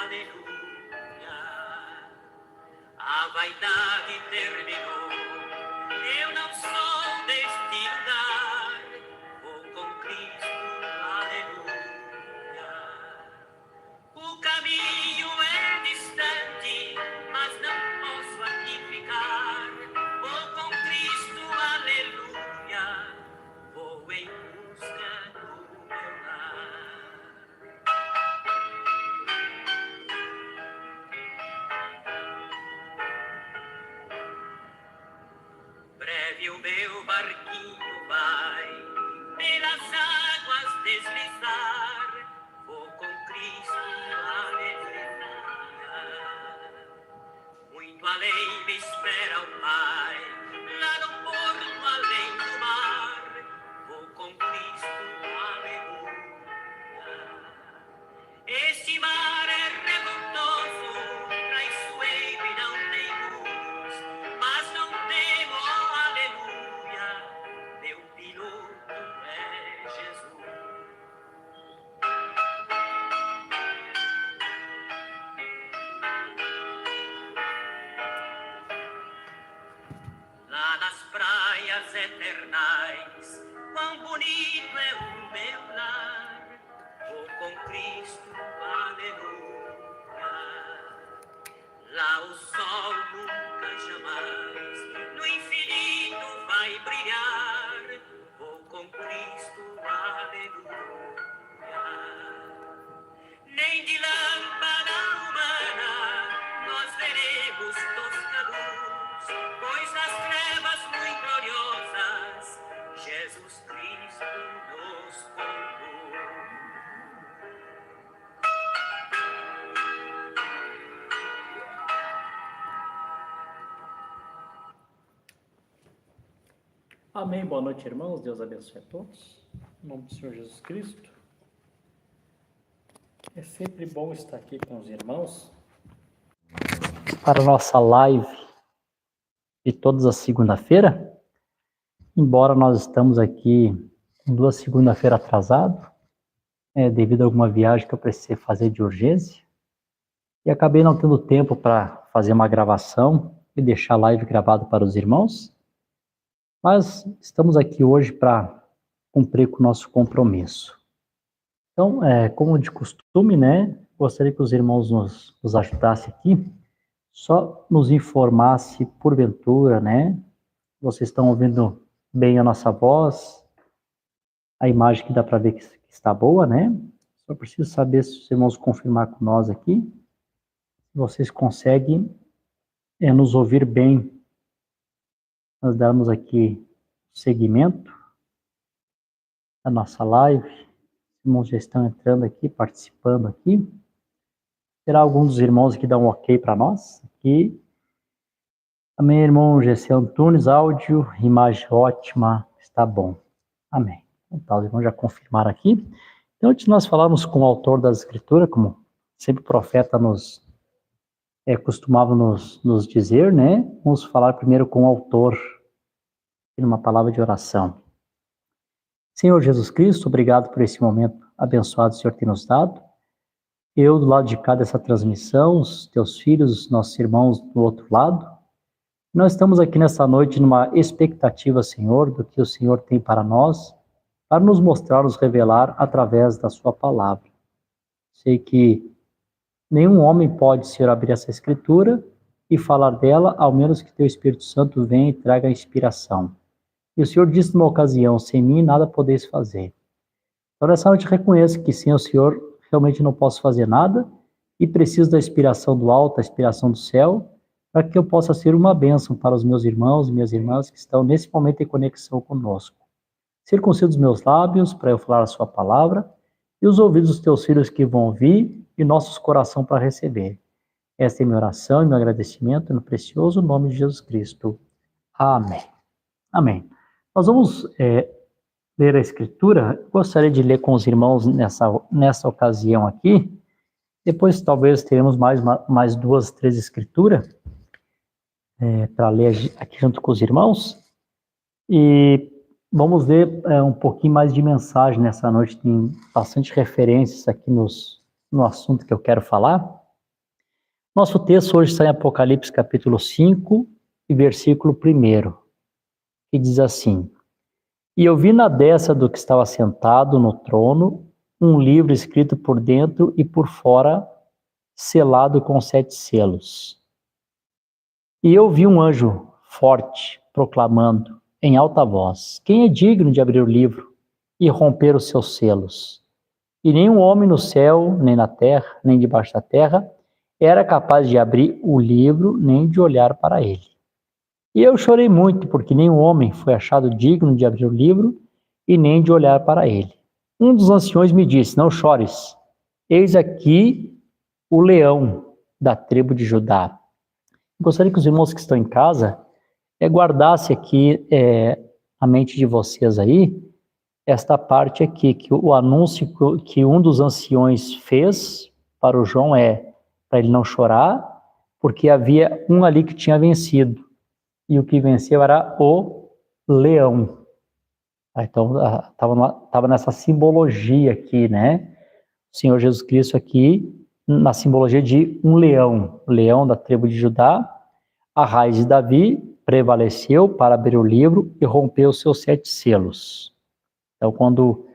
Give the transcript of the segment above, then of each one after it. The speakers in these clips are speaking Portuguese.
aleluia. A vaidade terminou, eu não sou deste lugar, vou com Cristo, aleluia. O caminho é distante, mas não posso aqui ficar, vou com Cristo, aleluia, vou em busca do meu lar. Breve o meu barquinho vai pelas águas deslizar, vou com Cristo, aleluia. Muito além me espera o Pai, lá no porto além do mar, vou com Cristo, aleluia. Este mar é revoltoso, traiçoeiro e não tem luz, mas não temo, oh, aleluia, meu piloto é Jesus. Lá nas praias eternais, quão bonito é o meu lar, vou com Cristo, aleluia. Lá o sol nunca jamais no infinito vai brilhar, vou com Cristo, aleluia. Nem de lâmpada humana nós veremos tosca luz, pois nas trevas muito gloriosas Jesus Cristo nos conduz. Amém. Boa noite, irmãos. Deus abençoe a todos. Em nome do Senhor Jesus Cristo. É sempre bom estar aqui com os irmãos para a nossa live de todas as segunda-feira. Embora nós estamos aqui em 2 segunda-feira atrasado, devido a alguma viagem que eu precisei fazer de urgência, e acabei não tendo tempo para fazer uma gravação e deixar a live gravada para os irmãos. Mas estamos aqui hoje para cumprir com o nosso compromisso. Então, como de costume, gostaria que os irmãos nos ajudassem aqui, só nos informasse, porventura, vocês estão ouvindo bem a nossa voz, a imagem que dá para ver que está boa, Só preciso saber se os irmãos confirmar com nós aqui, se vocês conseguem nos ouvir bem. Nós damos aqui seguimento à nossa live. Os irmãos já estão entrando aqui, participando aqui. Será algum dos irmãos que dá um ok para nós? Aqui. Amém, irmão Gessé Antunes, áudio, imagem ótima, está bom. Amém. Então, os irmãos já confirmaram aqui. Então, antes de nós falarmos com o autor da Escritura, como sempre o profeta costumava nos dizer, vamos falar primeiro com o autor, numa palavra de oração. Senhor Jesus Cristo, obrigado por esse momento abençoado que o Senhor tem nos dado. Eu, do lado de cá dessa transmissão, os teus filhos, os nossos irmãos do outro lado, nós estamos aqui nessa noite numa expectativa, Senhor, do que o Senhor tem para nós, para nos mostrar, nos revelar através da sua palavra. Sei que nenhum homem pode, Senhor, abrir essa escritura e falar dela, ao menos que teu Espírito Santo venha e traga a inspiração. E o Senhor disse numa ocasião, sem mim nada podeis fazer. Então nessa noite reconheço que sem o Senhor realmente não posso fazer nada e preciso da inspiração do alto, da inspiração do céu, para que eu possa ser uma bênção para os meus irmãos e minhas irmãs que estão nesse momento em conexão conosco. Circuncida os meus lábios para eu falar a sua palavra e os ouvidos dos teus filhos que vão ouvir e nossos corações para receber. Esta é minha oração e meu agradecimento no precioso nome de Jesus Cristo. Amém. Amém. Nós vamos ler a Escritura. Gostaria de ler com os irmãos nessa ocasião aqui. Depois talvez teremos mais 2, 3 escrituras para ler aqui junto com os irmãos. E vamos ver um pouquinho mais de mensagem nessa noite. Tem bastante referências aqui no assunto que eu quero falar. Nosso texto hoje está em Apocalipse capítulo 5 e versículo 1, que diz assim: E eu vi na destra do que estava sentado no trono um livro escrito por dentro e por fora, selado com 7 selos. E eu vi um anjo forte proclamando em alta voz: Quem é digno de abrir o livro e romper os seus selos? E nenhum homem no céu, nem na terra, nem debaixo da terra, era capaz de abrir o livro, nem de olhar para ele. E eu chorei muito, porque nenhum homem foi achado digno de abrir o livro e nem de olhar para ele. Um dos anciões me disse: Não chores, eis aqui o leão da tribo de Judá. Gostaria que os irmãos que estão em casa guardassem aqui a mente de vocês aí, esta parte aqui, que o anúncio que um dos anciões fez para o João para ele não chorar, porque havia um ali que tinha vencido, e o que venceu era o leão. Então, estava nessa simbologia aqui, né? O Senhor Jesus Cristo aqui, na simbologia de um leão, leão da tribo de Judá, a raiz de Davi prevaleceu para abrir o livro e romper os seus 7 selos. Então, quando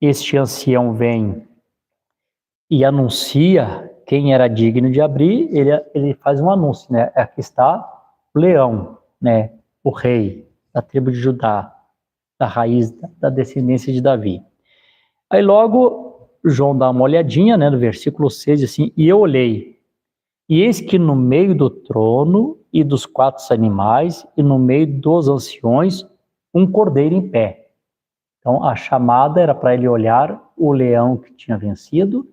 este ancião vem e anuncia quem era digno de abrir, ele faz um anúncio, né? Aqui está o leão, né? O rei da tribo de Judá, da raiz da descendência de Davi. Aí logo João dá uma olhadinha, né, no versículo 6, assim: E eu olhei, e eis que no meio do trono e dos 4 animais, e no meio dos anciões, um cordeiro em pé. Então a chamada era para ele olhar o leão que tinha vencido,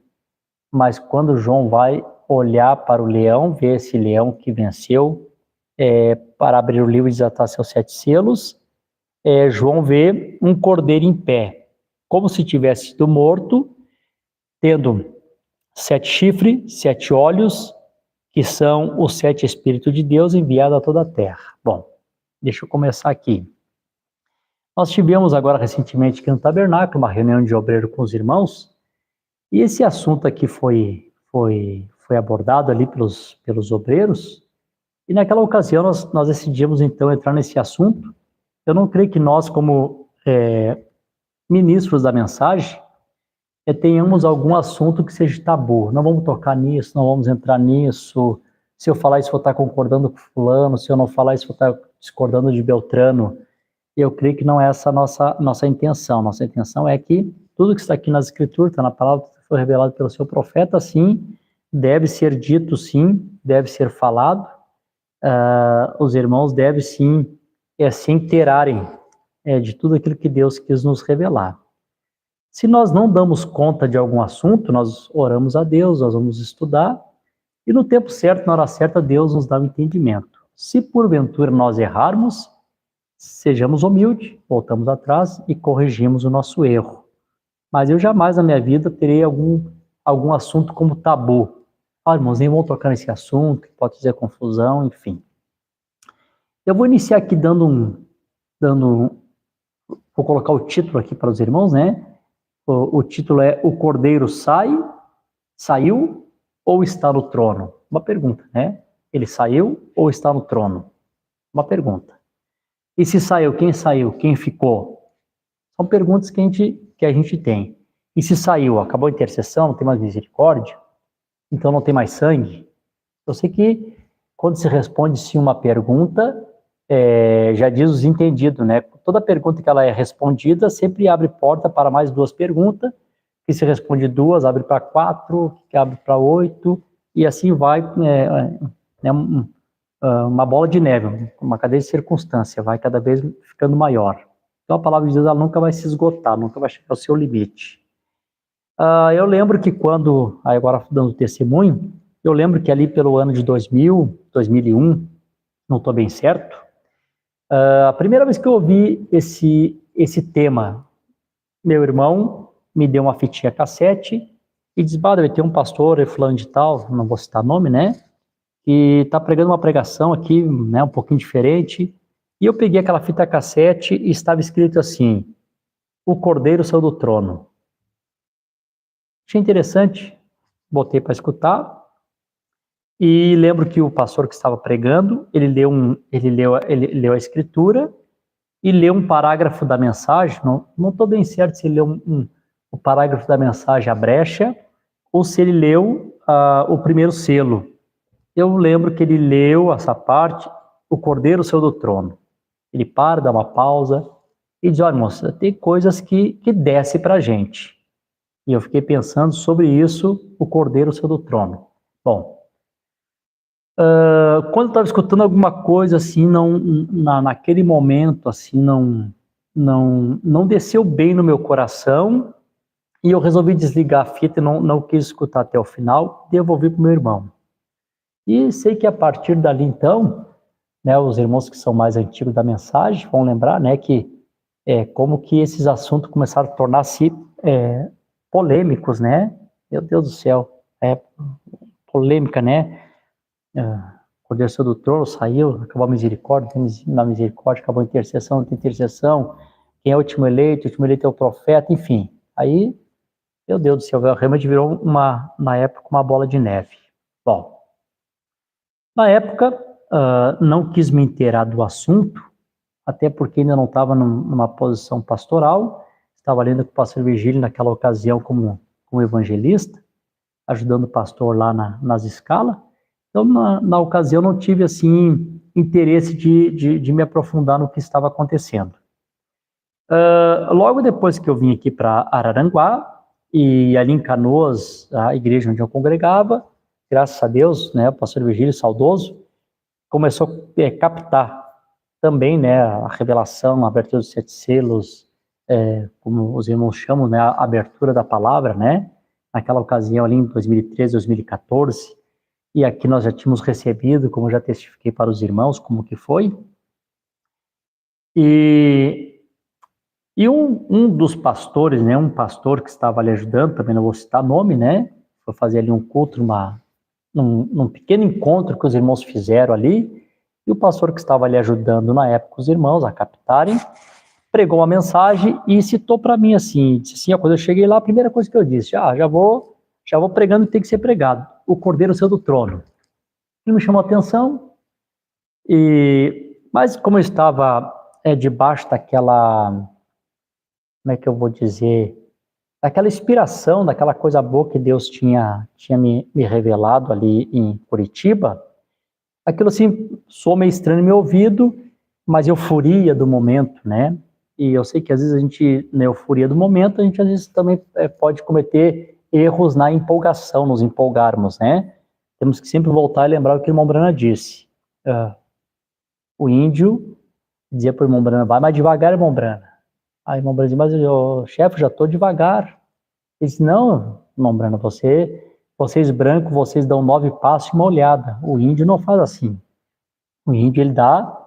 mas quando João vai olhar para o leão, ver esse leão que venceu, para abrir o livro e desatar seus 7 selos, João vê um cordeiro em pé, como se tivesse sido morto, tendo 7 chifres, 7 olhos, que são os 7 Espíritos de Deus enviados a toda a terra. Bom, deixa eu começar aqui. Nós tivemos agora recentemente aqui no Tabernáculo uma reunião de obreiro com os irmãos, e esse assunto aqui foi abordado ali pelos obreiros, e naquela ocasião nós decidimos então entrar nesse assunto. Eu não creio que nós, como ministros da mensagem, tenhamos algum assunto que seja tabu. Não vamos tocar nisso, não vamos entrar nisso. Se eu falar isso, vou estar concordando com fulano. Se eu não falar isso, vou estar discordando de Beltrano. Eu creio que não é essa a nossa intenção. Nossa intenção é que tudo que está aqui nas Escrituras, está na palavra que foi revelado pelo seu profeta, sim, deve ser dito, sim, deve ser falado. Os irmãos devem, sim, se inteirarem de tudo aquilo que Deus quis nos revelar. Se nós não damos conta de algum assunto, nós oramos a Deus, nós vamos estudar, e no tempo certo, na hora certa, Deus nos dá o entendimento. Se porventura nós errarmos, sejamos humildes, voltamos atrás e corrigimos o nosso erro. Mas eu jamais na minha vida terei algum assunto como tabu. Irmãos, nem vão tocar nesse assunto, pode trazer confusão, enfim. Eu vou iniciar aqui vou colocar o título aqui para os irmãos, né? O título é: O Cordeiro saiu ou está no trono? Uma pergunta, né? Ele saiu ou está no trono? Uma pergunta. E se saiu, quem saiu? Quem ficou? São perguntas que a gente tem. E se saiu, acabou a intercessão, não tem mais misericórdia? Então não tem mais sangue? Eu sei que quando se responde sim uma pergunta, já diz os entendidos, né? Toda pergunta que ela é respondida sempre abre porta para mais 2 perguntas, que se responde 2, abre para 4, que abre para 8, e assim vai, uma bola de neve, uma cadeia de circunstância, vai cada vez ficando maior. Então a palavra de Deus ela nunca vai se esgotar, nunca vai chegar ao seu limite. Eu lembro que quando, agora dando testemunho, eu lembro que ali pelo ano de 2000, 2001, não estou bem certo, a primeira vez que eu ouvi esse tema, meu irmão me deu uma fitinha cassete e disse: deve ter um pastor, fulano de tal, não vou citar nome, né, que está pregando uma pregação aqui, né, um pouquinho diferente. E eu peguei aquela fita cassete e estava escrito assim: O Cordeiro saiu do trono. Achei interessante, botei para escutar. E lembro que o pastor que estava pregando, ele leu a escritura e leu um parágrafo da mensagem. Não estou bem certo se ele leu o parágrafo da mensagem, a brecha, ou se ele leu o primeiro selo. Eu lembro que ele leu essa parte, o Cordeiro saiu do trono. Ele para, dá uma pausa e diz: olha, moça, tem coisas que desce para a gente. E eu fiquei pensando sobre isso, o Cordeiro saiu do trono. Bom, quando eu estava escutando alguma coisa assim, naquele momento, assim, não desceu bem no meu coração, e eu resolvi desligar a fita e não quis escutar até o final, devolvi para o meu irmão. E sei que a partir dali, então, né, os irmãos que são mais antigos da mensagem vão lembrar, né, que como que esses assuntos começaram a tornar-se polêmicos, né? Meu Deus do céu, polêmica, né? Cordeiro saiu do trono, saiu, acabou a misericórdia, na misericórdia, acabou a intercessão, não tem intercessão, quem é o último eleito é o profeta, enfim. Aí, meu Deus do céu, realmente virou na época uma bola de neve. Bom, na época, não quis me inteirar do assunto, até porque ainda não estava numa posição pastoral, estava lendo com o pastor Virgílio naquela ocasião como evangelista, ajudando o pastor lá nas escalas. Então, na ocasião, não tive, assim, interesse de me aprofundar no que estava acontecendo. Logo depois que eu vim aqui para Araranguá, e ali em Canoas, a igreja onde eu congregava, graças a Deus, né, o pastor Virgílio, saudoso, começou a captar também, né, a revelação, a abertura dos 7 selos, como os irmãos chamam, né, a abertura da palavra, né, naquela ocasião ali em 2013, 2014, e aqui nós já tínhamos recebido, como já testifiquei para os irmãos, como que foi. E um dos pastores, né, um pastor que estava ali ajudando, também não vou citar nome, né, foi fazer ali um culto, num pequeno encontro que os irmãos fizeram ali, e o pastor que estava ali ajudando na época os irmãos a captarem, pregou uma mensagem e citou para mim assim, disse assim, quando eu cheguei lá, a primeira coisa que eu disse, já vou pregando o que tem que ser pregado, o Cordeiro saiu do trono. Ele me chamou a atenção, mas como eu estava debaixo daquela, como é que eu vou dizer, daquela inspiração, daquela coisa boa que Deus tinha me revelado ali em Curitiba, aquilo assim, soou meio estranho no meu ouvido, mas euforia do momento, né? E eu sei que às vezes a gente, na euforia do momento, a gente às vezes também pode cometer erros na empolgação, nos empolgarmos, né? Temos que sempre voltar e lembrar o que o irmão Brana disse. O índio dizia para o irmão Brana, vai mais devagar, irmão Brana. Aí o irmão Brana dizia, mas chefe, já estou devagar. Ele disse, não, irmão Brana, vocês brancos, vocês dão 9 passos e uma olhada. O índio não faz assim. O índio, ele dá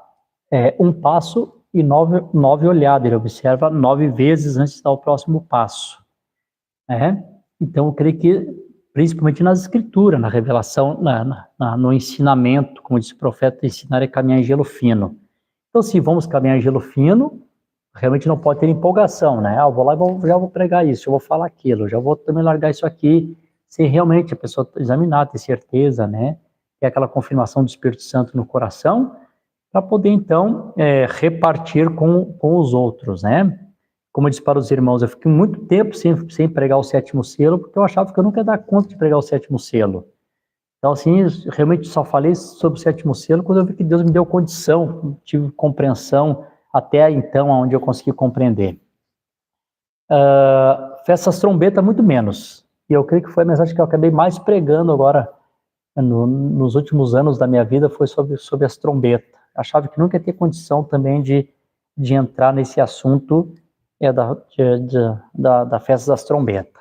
1 passo e 9 olhadas. Ele observa 9 vezes antes de dar o próximo passo. Então, eu creio que, principalmente nas escrituras, na revelação, no ensinamento, como disse o profeta, ensinar é caminhar em gelo fino. Então, se vamos caminhar em gelo fino, realmente não pode ter empolgação, né? Eu vou lá e já vou pregar isso, eu vou falar aquilo, já vou também largar isso aqui, sem realmente a pessoa examinar, ter certeza, né? Ter aquela confirmação do Espírito Santo no coração, para poder, então, repartir com os outros, né? Como eu disse para os irmãos, eu fiquei muito tempo sem pregar o 7º selo, porque eu achava que eu nunca ia dar conta de pregar o 7º selo. Então, assim, realmente só falei sobre o 7º selo quando eu vi que Deus me deu condição, tive compreensão, até então, onde eu consegui compreender. Festas trombetas, muito menos. E eu creio que foi a mensagem que eu acabei mais pregando agora, nos últimos anos da minha vida, foi sobre as trombetas. Achava que nunca ia ter condição também de entrar nesse assunto da festa das trombetas.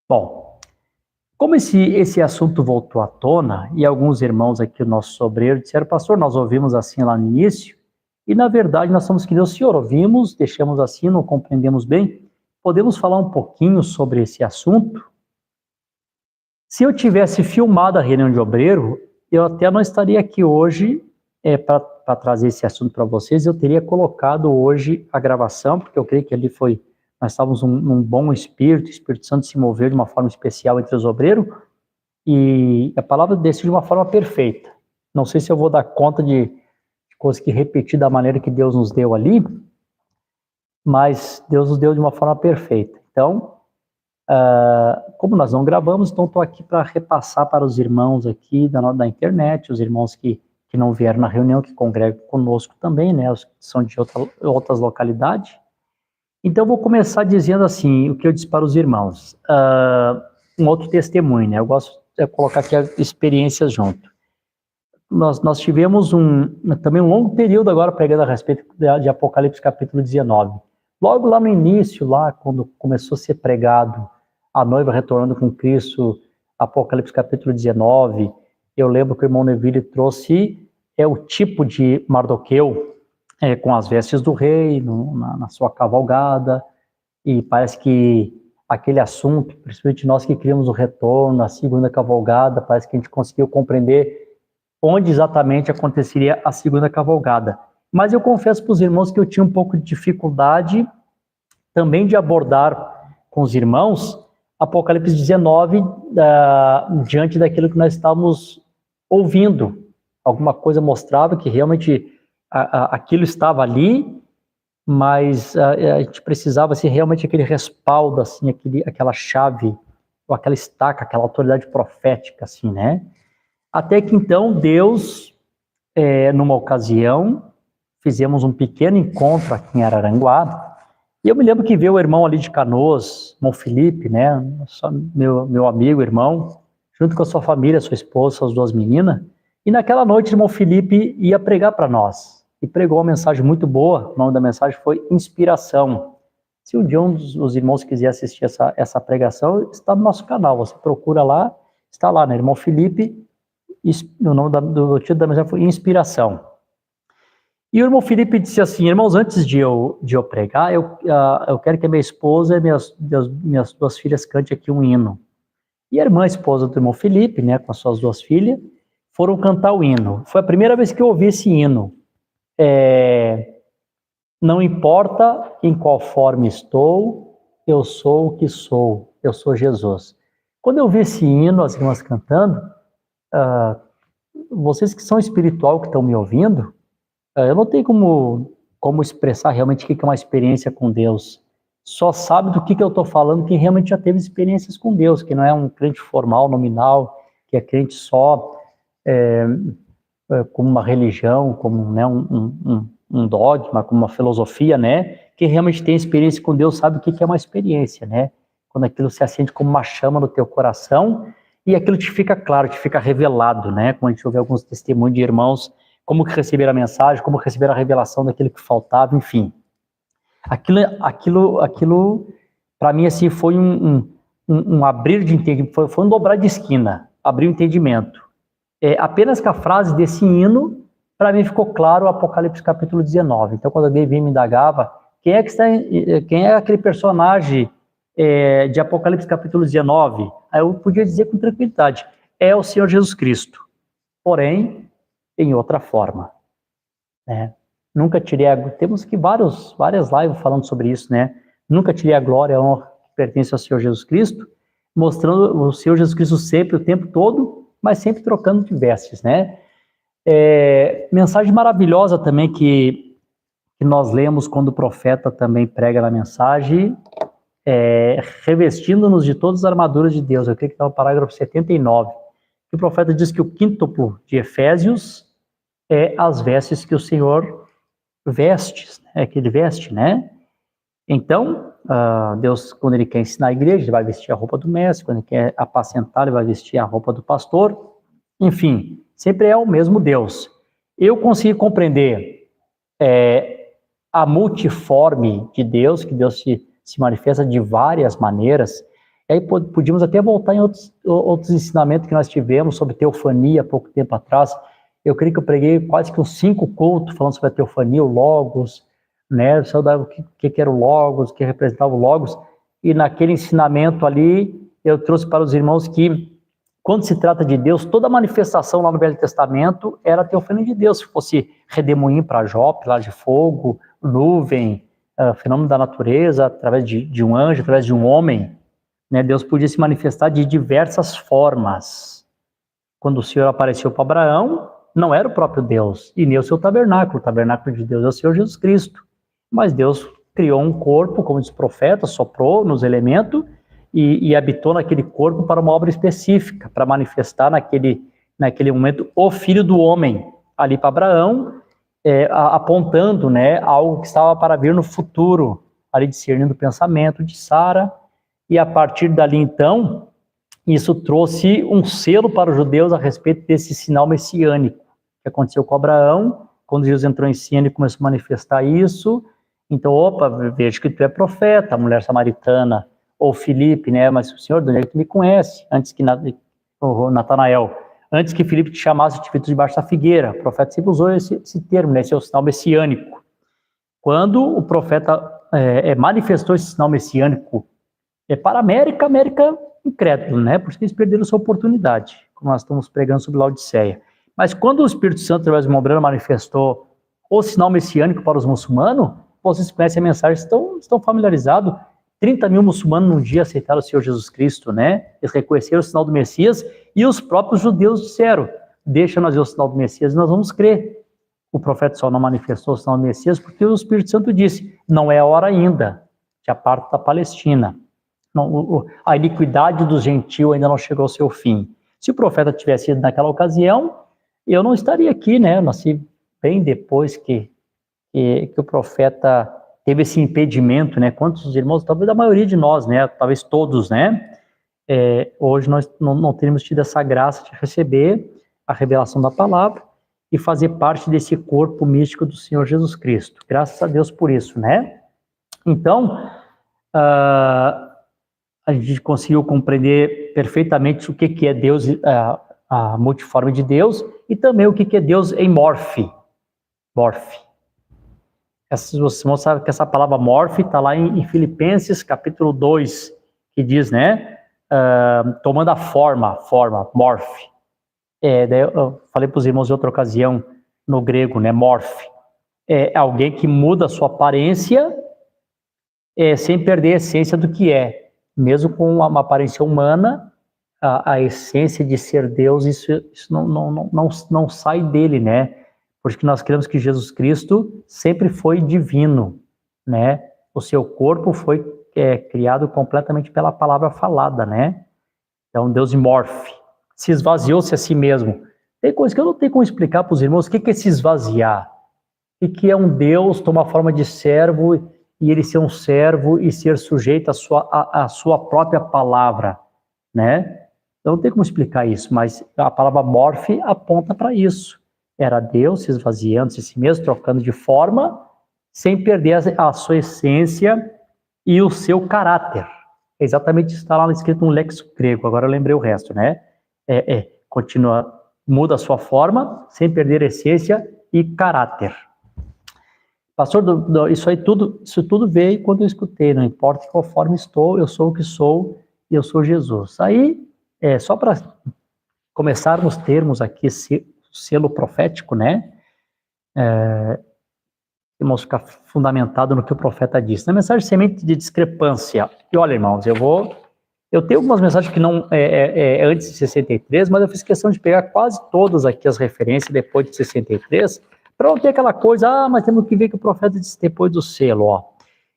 Bom, como esse assunto voltou à tona, e alguns irmãos aqui, o nosso sobreiro, disseram, pastor, nós ouvimos assim lá no início, e na verdade nós somos que nem o senhor, ouvimos, deixamos assim, não compreendemos bem, podemos falar um pouquinho sobre esse assunto? Se eu tivesse filmado a reunião de obreiro, eu até não estaria aqui hoje para trazer esse assunto para vocês, eu teria colocado hoje a gravação, porque eu creio que ali nós estávamos num bom espírito, o Espírito Santo se moveu de uma forma especial entre os obreiros, e a palavra desceu de uma forma perfeita. Não sei se eu vou dar conta de conseguir repetir da maneira que Deus nos deu ali, mas Deus nos deu de uma forma perfeita. Então, como nós não gravamos, então estou aqui para repassar para os irmãos aqui da internet, os irmãos que não vieram na reunião, que congregam conosco também, né, os que são de outras localidades. Então, vou começar dizendo assim, o que eu disse para os irmãos. Um outro testemunho, né, eu gosto de colocar aqui as experiências junto. Nós tivemos também um longo período agora pregando a respeito de Apocalipse capítulo 19. Logo lá no início, lá quando começou a ser pregado a noiva retornando com Cristo, Apocalipse capítulo 19, eu lembro que o irmão Neville trouxe o tipo de Mardoqueu, com as vestes do rei, na sua cavalgada, e parece que aquele assunto, principalmente nós que criamos o retorno, a segunda cavalgada, parece que a gente conseguiu compreender onde exatamente aconteceria a segunda cavalgada. Mas eu confesso para os irmãos que eu tinha um pouco de dificuldade também de abordar com os irmãos Apocalipse 19 diante daquilo que nós estávamos ouvindo. Alguma coisa mostrava que realmente aquilo estava ali, mas a gente precisava assim, realmente aquele respaldo, assim, aquela chave, ou aquela estaca, aquela autoridade profética, assim, né? Até que então Deus, numa ocasião, fizemos um pequeno encontro aqui em Araranguá, e eu me lembro que veio o irmão ali de Canoas, irmão Felipe, né, meu amigo, irmão, junto com a sua família, sua esposa, suas duas meninas, e naquela noite o irmão Felipe ia pregar para nós, e pregou uma mensagem muito boa. O nome da mensagem foi Inspiração. Se um dia um dos irmãos quiser assistir essa pregação, está no nosso canal, você procura lá, está lá, né, irmão Felipe. O nome do título da mensagem foi Inspiração. E o irmão Felipe disse assim: irmãos, antes de eu pregar, eu quero que a minha esposa e minhas duas filhas cante aqui um hino. E a irmã, a esposa do irmão Felipe, né, com as suas duas filhas, foram cantar o hino. Foi a primeira vez que eu ouvi esse hino. Não importa em qual forma estou, eu sou o que sou, eu sou Jesus. Quando eu vi esse hino, as irmãs cantando, vocês que são espiritual, que estão me ouvindo, eu não tenho como expressar realmente o que é uma experiência com Deus. Só sabe do que eu estou falando quem realmente já teve experiências com Deus, que não é um crente formal, nominal, que é crente só como uma religião, como, né, um dogma, como uma filosofia, né, que realmente tem experiência com Deus, sabe o que é uma experiência, né? Quando aquilo se acende como uma chama no teu coração, e aquilo te fica claro, te fica revelado, né? Como a gente ouve alguns testemunhos de irmãos, como que receberam a mensagem, como receberam a revelação daquilo que faltava, enfim. Aquilo para mim, assim, foi um abrir de entendimento, foi um dobrar de esquina, abrir o entendimento. Apenas com a frase desse hino, para mim ficou claro o Apocalipse capítulo 19. Então, quando alguém me indagava, quem é aquele personagem de Apocalipse capítulo 19? Aí eu podia dizer com tranquilidade, é o Senhor Jesus Cristo, porém, em outra forma, né? Nunca tirei temos aqui várias lives falando sobre isso, né? Nunca tirei a glória e a honra que pertence ao Senhor Jesus Cristo, mostrando o Senhor Jesus Cristo sempre, o tempo todo, mas sempre trocando de vestes, né? Mensagem maravilhosa também que nós lemos quando o profeta também prega na mensagem, revestindo-nos de todas as armaduras de Deus. Eu creio que está no parágrafo 79. Que o profeta diz que o quíntuplo de Efésios é as vestes que o Senhor que ele veste, né? Então, Deus, quando ele quer ensinar a igreja, ele vai vestir a roupa do mestre, quando ele quer apacentar, ele vai vestir a roupa do pastor, enfim, sempre é o mesmo Deus. Eu consegui compreender a multiforme de Deus, que Deus se manifesta de várias maneiras. E aí podíamos até voltar em outros ensinamentos que nós tivemos sobre teofania há pouco tempo atrás. Eu creio que eu preguei quase que uns 5 cultos falando sobre a teofania, o Logos, né? O que era o Logos, o que representava o Logos. E naquele ensinamento ali, eu trouxe para os irmãos que, quando se trata de Deus, toda manifestação lá no Velho Testamento era a teofania de Deus. Se fosse redemoinho para Jó, pilar de fogo, nuvem, fenômeno da natureza, através de um anjo, através de um homem, né? Deus podia se manifestar de diversas formas. Quando o Senhor apareceu para Abraão, não era o próprio Deus, e nem o seu tabernáculo. O tabernáculo de Deus é o Senhor Jesus Cristo. Mas Deus criou um corpo, como diz o profeta, soprou nos elementos e habitou naquele corpo para uma obra específica, para manifestar naquele momento o Filho do Homem, ali para Abraão, apontando, né, algo que estava para vir no futuro, ali discernindo o pensamento de Sara, e a partir dali então, isso trouxe um selo para os judeus a respeito desse sinal messiânico, que aconteceu com Abraão. Quando Jesus entrou em cena e começou a manifestar isso, então, opa, vejo que tu é profeta, a mulher samaritana, ou Filipe, né, mas o Senhor, de onde é que tu me conhece? Antes que Natanael, antes que Filipe te chamasse, eu te vi debaixo da figueira. O profeta sempre usou esse termo, né, esse é o sinal messiânico. Quando o profeta manifestou esse sinal messiânico para a América incrédulo, né, por isso que eles perderam sua oportunidade, como nós estamos pregando sobre Laodiceia. Mas quando o Espírito Santo, através de Mombrana, manifestou o sinal messiânico para os muçulmanos, vocês conhecem a mensagem, estão familiarizados. 30 mil muçulmanos num dia aceitaram o Senhor Jesus Cristo, né? Eles reconheceram o sinal do Messias e os próprios judeus disseram, deixa nós ver o sinal do Messias e nós vamos crer. O profeta só não manifestou o sinal do Messias porque o Espírito Santo disse, não é a hora ainda, que a parte da Palestina. Não, a iniquidade do gentio ainda não chegou ao seu fim. Se o profeta tivesse ido naquela ocasião, eu não estaria aqui, né? Eu nasci bem depois que o profeta teve esse impedimento, né? Quantos irmãos, talvez a maioria de nós, né? Talvez todos, né? Hoje nós não teríamos tido essa graça de receber a revelação da palavra e fazer parte desse corpo místico do Senhor Jesus Cristo. Graças a Deus por isso, né? Então, a gente conseguiu compreender perfeitamente o que é Deus, a multiforme de Deus, e também o que é Deus em morfe. Você sabe que essa palavra morfe está lá em Filipenses capítulo 2, que diz, né, tomando a forma, morfe. Daí eu falei para os irmãos em outra ocasião, no grego, né, morfe. É alguém que muda a sua aparência sem perder a essência do que é. Mesmo com uma aparência humana, a essência de ser Deus, isso não sai dele, né? Porque nós cremos que Jesus Cristo sempre foi divino, né? O seu corpo foi criado completamente pela palavra falada, né? Então, Deus morfe, se esvaziou-se a si mesmo. Tem coisa que eu não tenho como explicar para os irmãos. O que é se esvaziar? O que é um Deus tomar forma de servo e ele ser um servo e ser sujeito à sua própria palavra, né? Eu não tenho como explicar isso, mas a palavra morfe aponta para isso. Era Deus se esvaziando-se a si mesmo, trocando de forma, sem perder a sua essência e o seu caráter. Exatamente isso está lá escrito no léxico grego, agora eu lembrei o resto, né? Continua, muda a sua forma, sem perder a essência e caráter. Pastor, isso tudo veio quando eu escutei, não importa qual forma estou, eu sou o que sou e eu sou Jesus. Aí, só para começarmos termos aqui esse selo profético, né? Vamos ficar fundamentado no que o profeta disse. Na mensagem semente de discrepância, e olha, irmãos, eu tenho algumas mensagens que não antes de 63, mas eu fiz questão de pegar quase todas aqui as referências depois de 63, para não ter aquela coisa, mas temos que ver que o profeta disse depois do selo, ó.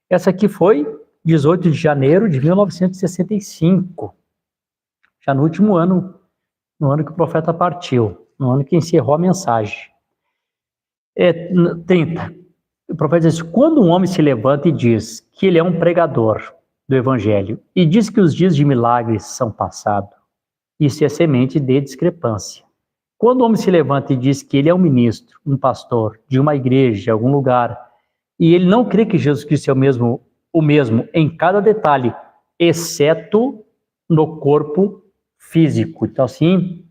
Essa aqui foi 18 de janeiro de 1965, já no último ano, no ano que o profeta partiu, no ano que encerrou a mensagem. 30. O profeta diz, quando um homem se levanta e diz que ele é um pregador do evangelho e diz que os dias de milagres são passados, isso é semente de discrepância. Quando o homem se levanta e diz que ele é um ministro, um pastor de uma igreja, de algum lugar, e ele não crê que Jesus Cristo é o mesmo em cada detalhe, exceto no corpo físico. Então, assim,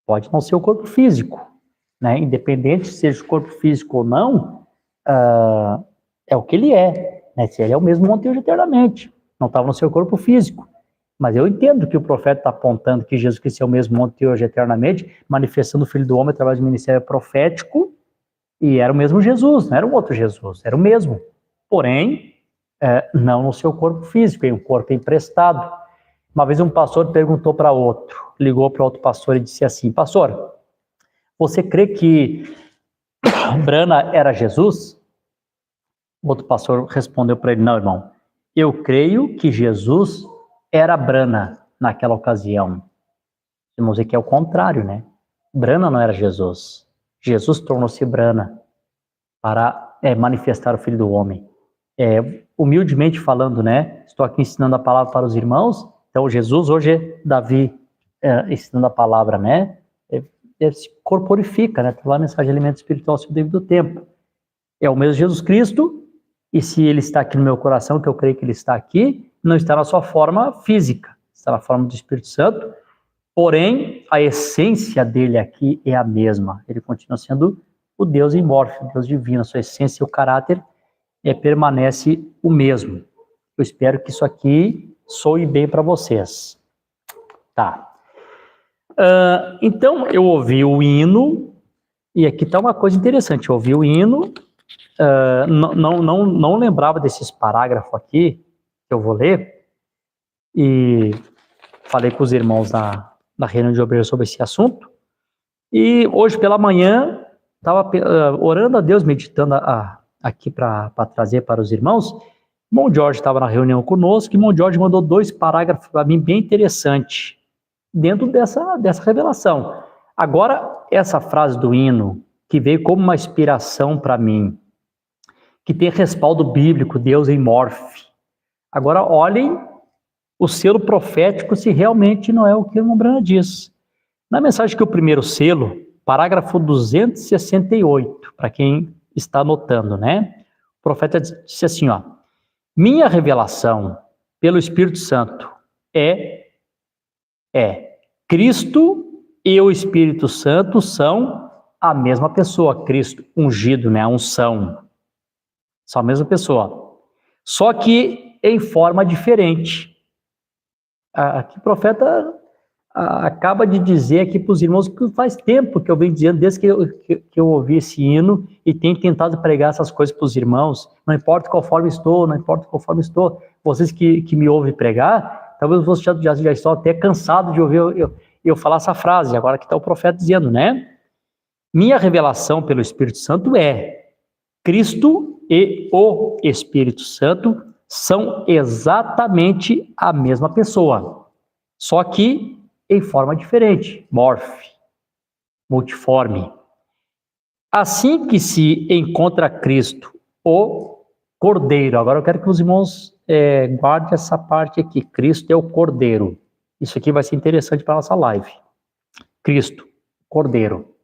pode não ser o corpo físico, né? Independente se seja o corpo físico ou não, é o que ele é, né? Se ele é o mesmo ontem e hoje eternamente, não estava no seu corpo físico. Mas eu entendo que o profeta está apontando que Jesus Cristo é o mesmo ontem e hoje eternamente, manifestando o Filho do Homem através do ministério profético, e era o mesmo Jesus, não era um outro Jesus, era o mesmo. Porém, não no seu corpo físico, em um corpo emprestado. Uma vez um pastor perguntou para outro, ligou para outro pastor e disse assim: pastor, você crê que Brana era Jesus? O outro pastor respondeu para ele: não, irmão, eu creio que Jesus era Brana naquela ocasião. Irmãos, aqui é o contrário, né? Brana não era Jesus. Jesus tornou-se Brana para manifestar o Filho do Homem. Humildemente falando, né? Estou aqui ensinando a palavra para os irmãos. Então, Jesus hoje é Davi ensinando a palavra, né? Ele se corporifica, né? Tem lá a mensagem de alimento espiritual ao devido tempo. É o mesmo Jesus Cristo, e se ele está aqui no meu coração, que eu creio que ele está aqui, não está na sua forma física, está na forma do Espírito Santo, porém, a essência dele aqui é a mesma. Ele continua sendo o Deus imorfo, o Deus divino, a sua essência e o caráter permanece o mesmo. Eu espero que isso aqui soe bem para vocês. Tá. Então, eu ouvi o hino, e aqui está uma coisa interessante, eu ouvi o hino, não lembrava desses parágrafos aqui, que eu vou ler, e falei com os irmãos na reunião de obreiros sobre esse assunto, e hoje pela manhã, estava orando a Deus, meditando aqui para trazer para os irmãos. Irmão Jorge estava na reunião conosco, e irmão Jorge mandou 2 parágrafos para mim bem interessantes, dentro dessa revelação. Agora, essa frase do hino, que veio como uma inspiração para mim, que tem respaldo bíblico, Deus em morfe. Agora, olhem o selo profético, se realmente não é o que o irmão Brana diz. Na mensagem que o primeiro selo, parágrafo 268, para quem está anotando, né? O profeta disse assim, ó: minha revelação pelo Espírito Santo é Cristo e o Espírito Santo são a mesma pessoa. Cristo ungido, né? A unção. São a mesma pessoa. Só que em forma diferente. Aqui o profeta acaba de dizer aqui para os irmãos que faz tempo que eu venho dizendo, desde que eu ouvi esse hino e tenho tentado pregar essas coisas para os irmãos. Não importa qual forma estou, não importa qual forma estou. Vocês que me ouvem pregar, talvez vocês já estão até cansados de ouvir eu falar essa frase, agora que está o profeta dizendo, né? Minha revelação pelo Espírito Santo é Cristo e o Espírito Santo são exatamente a mesma pessoa, só que em forma diferente, multiforme. Assim que se encontra Cristo, o Cordeiro. Agora eu quero que os irmãos guardem essa parte aqui. Cristo é o Cordeiro. Isso aqui vai ser interessante para a nossa live. Cristo, Cordeiro.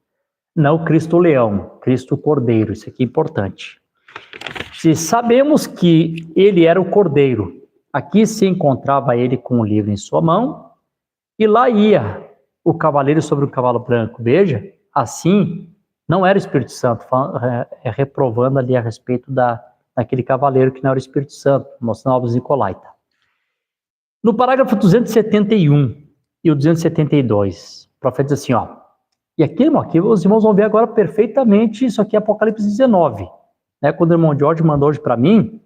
Não Cristo Leão, Cristo Cordeiro. Isso aqui é importante. Se sabemos que ele era o Cordeiro, aqui se encontrava ele com o livro em sua mão, e lá ia o cavaleiro sobre o cavalo branco. Veja, assim, não era o Espírito Santo, reprovando ali a respeito daquele cavaleiro que não era o Espírito Santo, mostrando Alves Nicolaita. No parágrafo 271 e o 272, o profeta diz assim, ó, e aqui, irmão, aqui os irmãos vão ver agora perfeitamente, isso aqui é Apocalipse 19, né, quando o irmão Jorge mandou hoje para mim,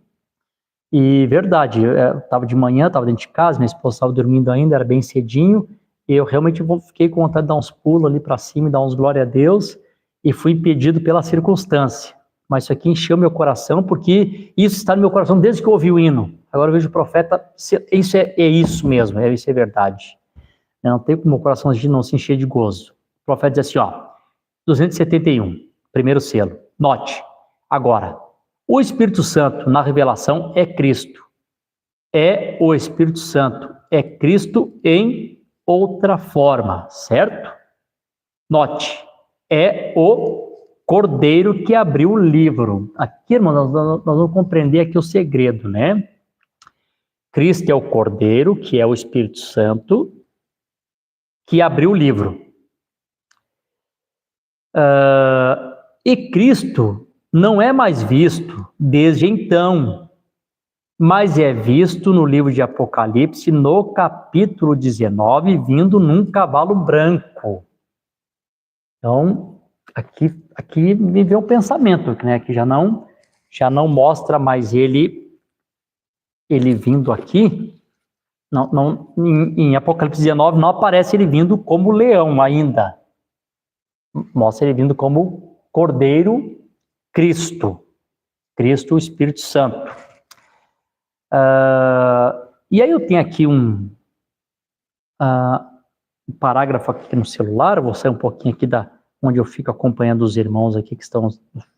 e verdade, eu estava de manhã, estava dentro de casa, minha esposa estava dormindo ainda, era bem cedinho, e eu realmente fiquei com vontade de dar uns pulos ali para cima e dar uns glória a Deus, e fui impedido pela circunstância. Mas isso aqui encheu meu coração, porque isso está no meu coração desde que eu ouvi o hino. Agora eu vejo o profeta, isso é isso mesmo, isso é verdade. Não tem como o meu coração não se encher de gozo. O profeta diz assim, ó, 271, primeiro selo, note, agora, o Espírito Santo na revelação é Cristo. É o Espírito Santo, é Cristo em outra forma, certo? Note, é o Cordeiro que abriu o livro. Aqui, irmão, nós vamos compreender aqui o segredo, né? Cristo é o Cordeiro, que é o Espírito Santo, que abriu o livro. E Cristo não é mais visto desde então, mas é visto no livro de Apocalipse, no capítulo 19, vindo num cavalo branco. Então, aqui me vê um pensamento, né, que já não mostra mais ele vindo aqui, Em Apocalipse 19 não aparece ele vindo como leão ainda. Mostra ele vindo como Cordeiro Cristo, o Espírito Santo. E aí eu tenho aqui um parágrafo aqui no celular, vou sair um pouquinho aqui da onde eu fico acompanhando os irmãos aqui que estão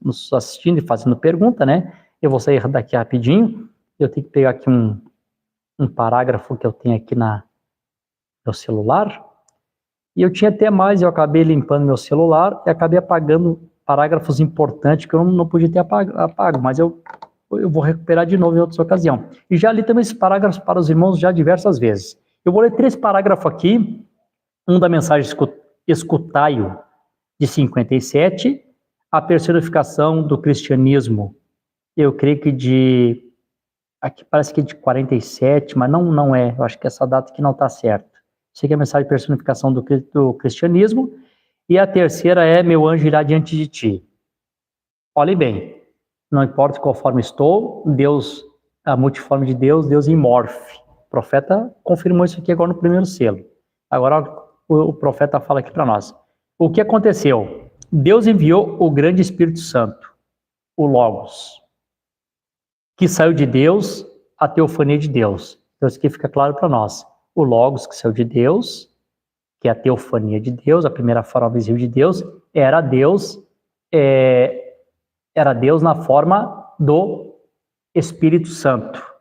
nos assistindo e fazendo pergunta, né? Eu vou sair daqui rapidinho, eu tenho que pegar aqui um parágrafo que eu tenho aqui no celular, e eu tinha até mais, eu acabei limpando meu celular e acabei apagando parágrafos importantes que eu não podia ter apago, mas eu vou recuperar de novo em outra ocasião. E já li também esses parágrafos para os irmãos já diversas vezes. Eu vou ler 3 parágrafos aqui, um da mensagem Escutai-o, de 57, a personificação do cristianismo, eu creio que aqui parece que de 47, mas não é, eu acho que essa data aqui não está certa. Sei que é a mensagem de personificação do cristianismo, e a terceira é meu anjo irá diante de ti. Olhe bem, não importa qual forma estou, Deus, a multiforme de Deus, Deus em morfe. O profeta confirmou isso aqui agora no primeiro selo. Agora o profeta fala aqui para nós. O que aconteceu? Deus enviou o grande Espírito Santo, o Logos, que saiu de Deus, a teofania de Deus. Então isso aqui fica claro para nós. O Logos que saiu de Deus, que é a teofania de Deus, a primeira forma visível de Deus, era Deus na forma do Espírito Santo.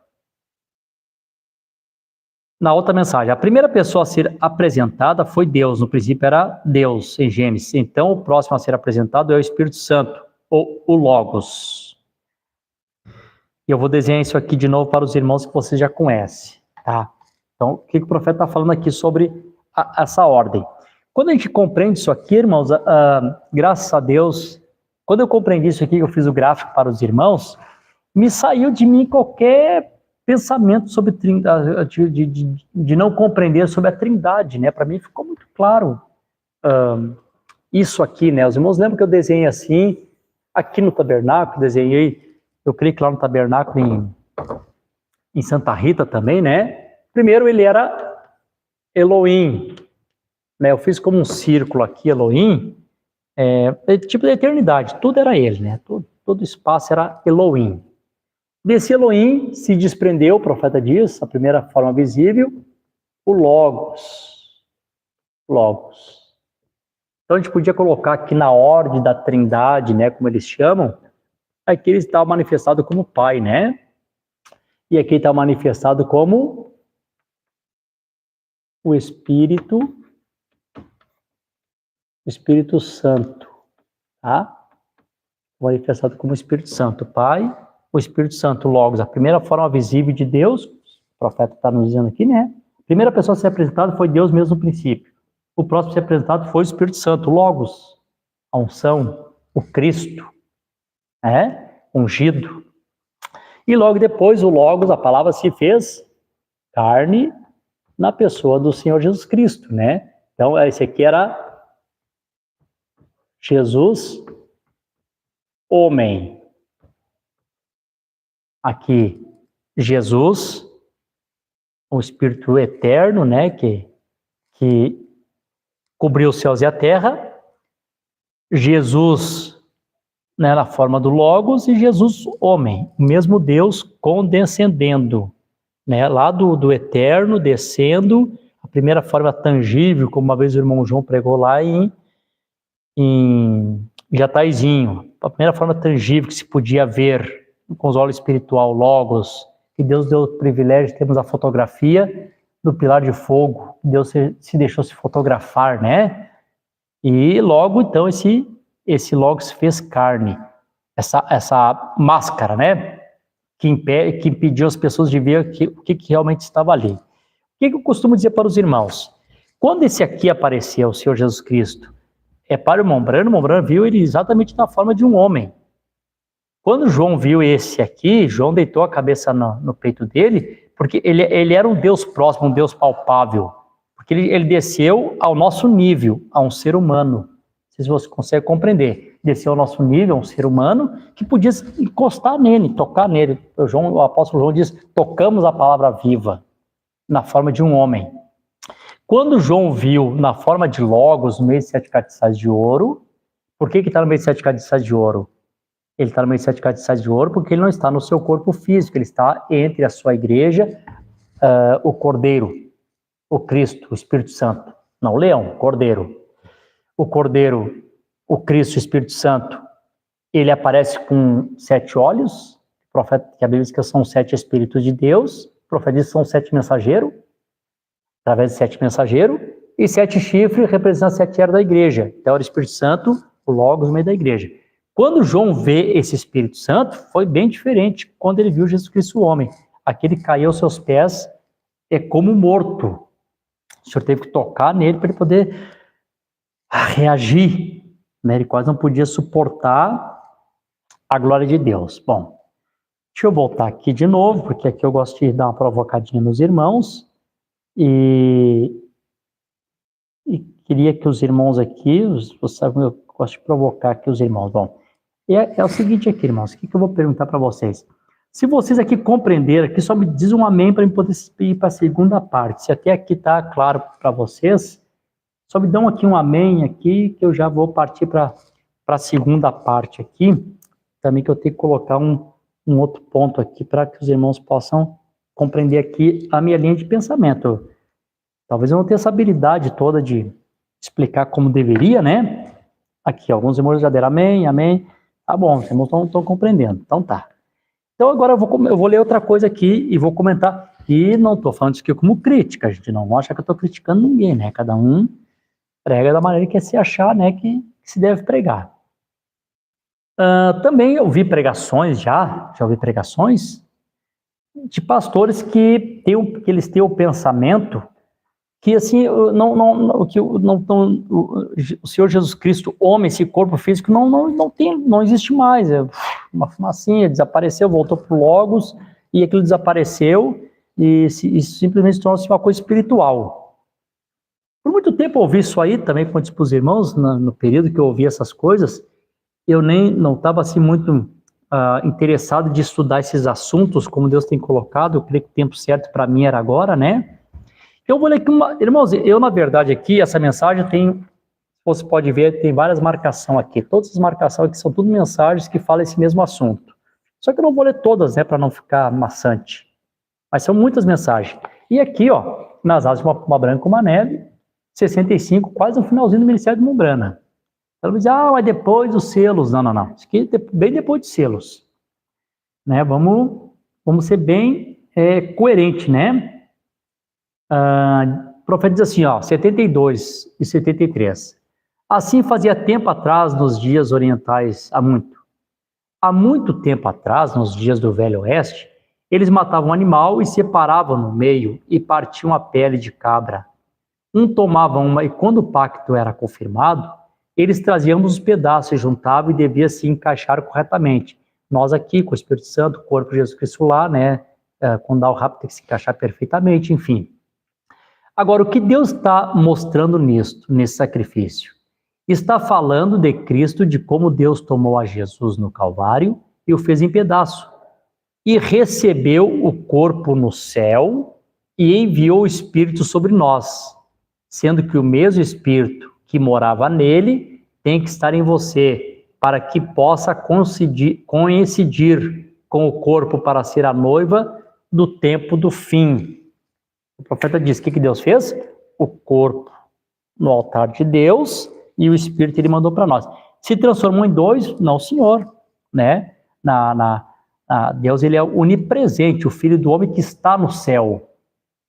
Na outra mensagem, a primeira pessoa a ser apresentada foi Deus, no princípio era Deus, em Gênesis. Então, o próximo a ser apresentado é o Espírito Santo, ou o Logos. E eu vou desenhar isso aqui de novo para os irmãos que vocês já conhecem, tá? Então, o que o profeta está falando aqui sobre essa ordem? Quando a gente compreende isso aqui, irmãos, graças a Deus, quando eu compreendi isso aqui, eu fiz o gráfico para os irmãos, me saiu de mim qualquer pensamento sobre trindade, de não compreender sobre a trindade, né? Para mim ficou muito claro isso aqui, né? Os irmãos lembram que eu desenhei assim, aqui no tabernáculo, desenhei, eu creio que lá no tabernáculo em Santa Rita também, né? Primeiro ele era Elohim, né? Eu fiz como um círculo aqui, Elohim, tipo de eternidade, tudo era ele, né? Todo espaço era Elohim. Desse Elohim se desprendeu, o profeta diz, a primeira forma visível, o Logos. Logos. Então a gente podia colocar aqui na ordem da trindade, né, como eles chamam, aqui ele está manifestado como Pai, né? E aqui está manifestado como o Espírito Santo, tá? Manifestado como Espírito Santo, Pai, o Espírito Santo, Logos, a primeira forma visível de Deus, o profeta está nos dizendo aqui, né? A primeira pessoa a ser apresentada foi Deus mesmo no princípio. O próximo a ser apresentado foi o Espírito Santo, Logos, a unção, o Cristo, ungido. E logo depois o Logos, a palavra se fez carne na pessoa do Senhor Jesus Cristo, né? Então esse aqui era Jesus, homem. Aqui, Jesus, o Espírito eterno, né, que cobriu os céus e a terra, Jesus, né, na forma do Logos, e Jesus, homem, o mesmo Deus condescendendo, né, lá do eterno, descendo, a primeira forma tangível, como uma vez o irmão João pregou lá em Jataizinho, a primeira forma tangível que se podia ver com os olhos espiritual, Logos, que Deus deu o privilégio de termos a fotografia do pilar de fogo, Deus se deixou se fotografar, né? E logo, então, esse Logos fez carne, essa máscara, né? Que impediu as pessoas de ver o que realmente estava ali. O que eu costumo dizer para os irmãos? Quando esse aqui apareceu, o Senhor Jesus Cristo, para o irmão Branham viu ele exatamente na forma de um homem. Quando João viu esse aqui, João deitou a cabeça no peito dele, porque ele era um Deus próximo, um Deus palpável, porque ele desceu ao nosso nível, a um ser humano. Não sei se você consegue compreender. Desceu ao nosso nível, a um ser humano, que podia encostar nele, tocar nele. O apóstolo João diz, tocamos a palavra viva. na forma de um homem. Quando João viu na forma de Logos, no meio de 7 castiçais de ouro, por que está no meio de 7 castiçais de ouro? Ele está no meio de 7 castiçais de ouro porque ele não está no seu corpo físico, ele está entre a sua igreja, o Cordeiro, o Cristo, o Espírito Santo. Não, o leão, o Cordeiro. O Cordeiro, o Cristo, o Espírito Santo, ele aparece com 7 olhos, o profeta, que a Bíblia diz que são 7 Espíritos de Deus, o profeta diz que são 7 mensageiros, através de 7 mensageiros, e 7 chifres representam 7 eras da igreja. Então, o Espírito Santo, o Logos no meio da igreja. Quando João vê esse Espírito Santo, foi bem diferente quando ele viu Jesus Cristo, o homem. Aquele caiu aos seus pés como morto. O Senhor teve que tocar nele para ele poder reagir, né? Ele quase não podia suportar a glória de Deus. Bom, deixa eu voltar aqui de novo, porque aqui eu gosto de dar uma provocadinha nos irmãos, e queria que os irmãos aqui, você sabe, eu gosto de provocar aqui os irmãos. Bom, é o seguinte aqui, irmãos, o que eu vou perguntar para vocês? Se vocês aqui compreenderam, aqui só me diz um amém para eu poder ir para a segunda parte. Se até aqui está claro para vocês, só me dão aqui um amém aqui, que eu já vou partir para a segunda parte aqui. Também que eu tenho que colocar um outro ponto aqui para que os irmãos possam compreender aqui a minha linha de pensamento. Talvez eu não tenha essa habilidade toda de explicar como deveria, né? Aqui, alguns irmãos já deram amém, amém. Tá bom, os irmãos estão compreendendo. Então tá. Então agora eu vou ler outra coisa aqui e vou comentar. E não estou falando isso aqui como crítica, gente. Não acha que eu estou criticando ninguém, né? Cada um prega da maneira que se achar, né? Que se deve pregar. Também eu vi pregações já ouvi pregações de pastores que eles têm o pensamento que assim, o Senhor Jesus Cristo, homem, esse corpo físico, não existe mais. É uma fumacinha, desapareceu, voltou para o Logos, e aquilo desapareceu, e isso simplesmente tornou-se uma coisa espiritual. Por muito tempo eu ouvi isso aí, também, como eu disse para os irmãos, no período que eu ouvi essas coisas, eu não estava assim muito interessado de estudar esses assuntos, como Deus tem colocado. Eu creio que o tempo certo para mim era agora, né? Eu vou ler aqui irmãos, eu na verdade aqui, essa mensagem tem, você pode ver, tem várias marcações aqui. Todas as marcações aqui são tudo mensagens que falam esse mesmo assunto. Só que eu não vou ler todas, né, para não ficar maçante. Mas são muitas mensagens. E aqui, ó, nas asas de uma branca, uma neve, 65, quase no finalzinho do Ministério de Membrana. Ela diz, mas depois dos selos. Não. Isso aqui bem depois dos selos. Né? Vamos ser bem coerente, né? O profeta diz assim, ó, 72 e 73. Assim fazia tempo atrás, nos dias orientais, há muito tempo atrás, nos dias do Velho Oeste, eles matavam um animal e separavam no meio e partiam a pele de cabra. Um tomava uma e quando o pacto era confirmado, eles traziam os pedaços e juntavam e devia se encaixar corretamente. Nós aqui, com o Espírito Santo, o corpo de Jesus Cristo lá, né, quando dá o rápido tem que se encaixar perfeitamente, enfim. Agora, o que Deus está mostrando nesse sacrifício? Está falando de Cristo, de como Deus tomou a Jesus no Calvário e o fez em pedaço. E recebeu o corpo no céu e enviou o Espírito sobre nós, sendo que o mesmo Espírito que morava nele tem que estar em você, para que possa coincidir com o corpo para ser a noiva do tempo do fim. O profeta diz, o que Deus fez? O corpo no altar de Deus e o Espírito ele mandou para nós. Se transformou em dois? Não, Senhor. Né? Deus ele é onipresente, o Filho do Homem que está no céu.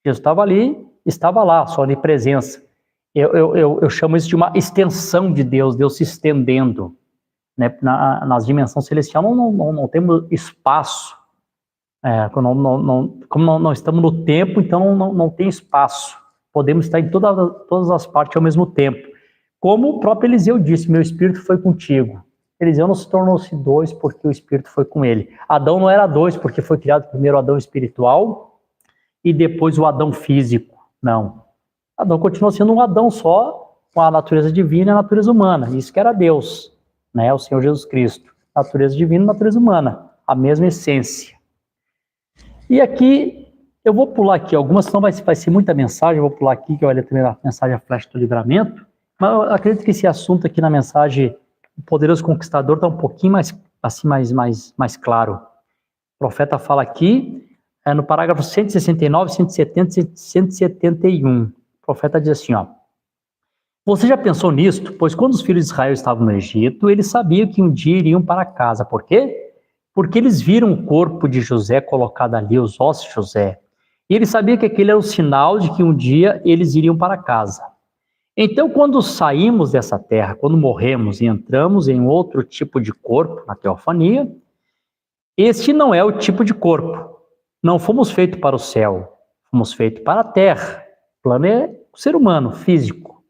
Jesus estava ali, estava lá, sua onipresença. Eu chamo isso de uma extensão de Deus, Deus se estendendo. Né? Nas dimensões celestiais não temos espaço. Como não estamos no tempo, então não tem espaço. Podemos estar em todas as partes ao mesmo tempo. Como o próprio Eliseu disse, meu espírito foi contigo. Eliseu não se tornou-se dois porque o espírito foi com ele. Adão não era dois porque foi criado primeiro o Adão espiritual e depois o Adão físico. Não. Adão continuou sendo um Adão só, com a natureza divina e a natureza humana. Isso que era Deus, né? O Senhor Jesus Cristo. Natureza divina e natureza humana. A mesma essência. E aqui Eu vou pular aqui algumas, senão vai ser muita mensagem, eu vou pular aqui, que eu olhei também a mensagem a flecha do livramento, mas eu acredito que esse assunto aqui na mensagem, o poderoso conquistador, está um pouquinho mais, assim, mais claro. O profeta fala aqui, no parágrafo 169, 170 e 171, o profeta diz assim, ó, você já pensou nisto? Pois quando os filhos de Israel estavam no Egito, eles sabiam que um dia iriam para casa. Por quê? Porque eles viram o corpo de José colocado ali, os ossos de José. E eles sabiam que aquele era o sinal de que um dia eles iriam para casa. Então, quando saímos dessa terra, quando morremos e entramos em outro tipo de corpo, na teofania, este não é o tipo de corpo. Não fomos feitos para o céu, fomos feitos para a terra. O plano é o ser humano, físico.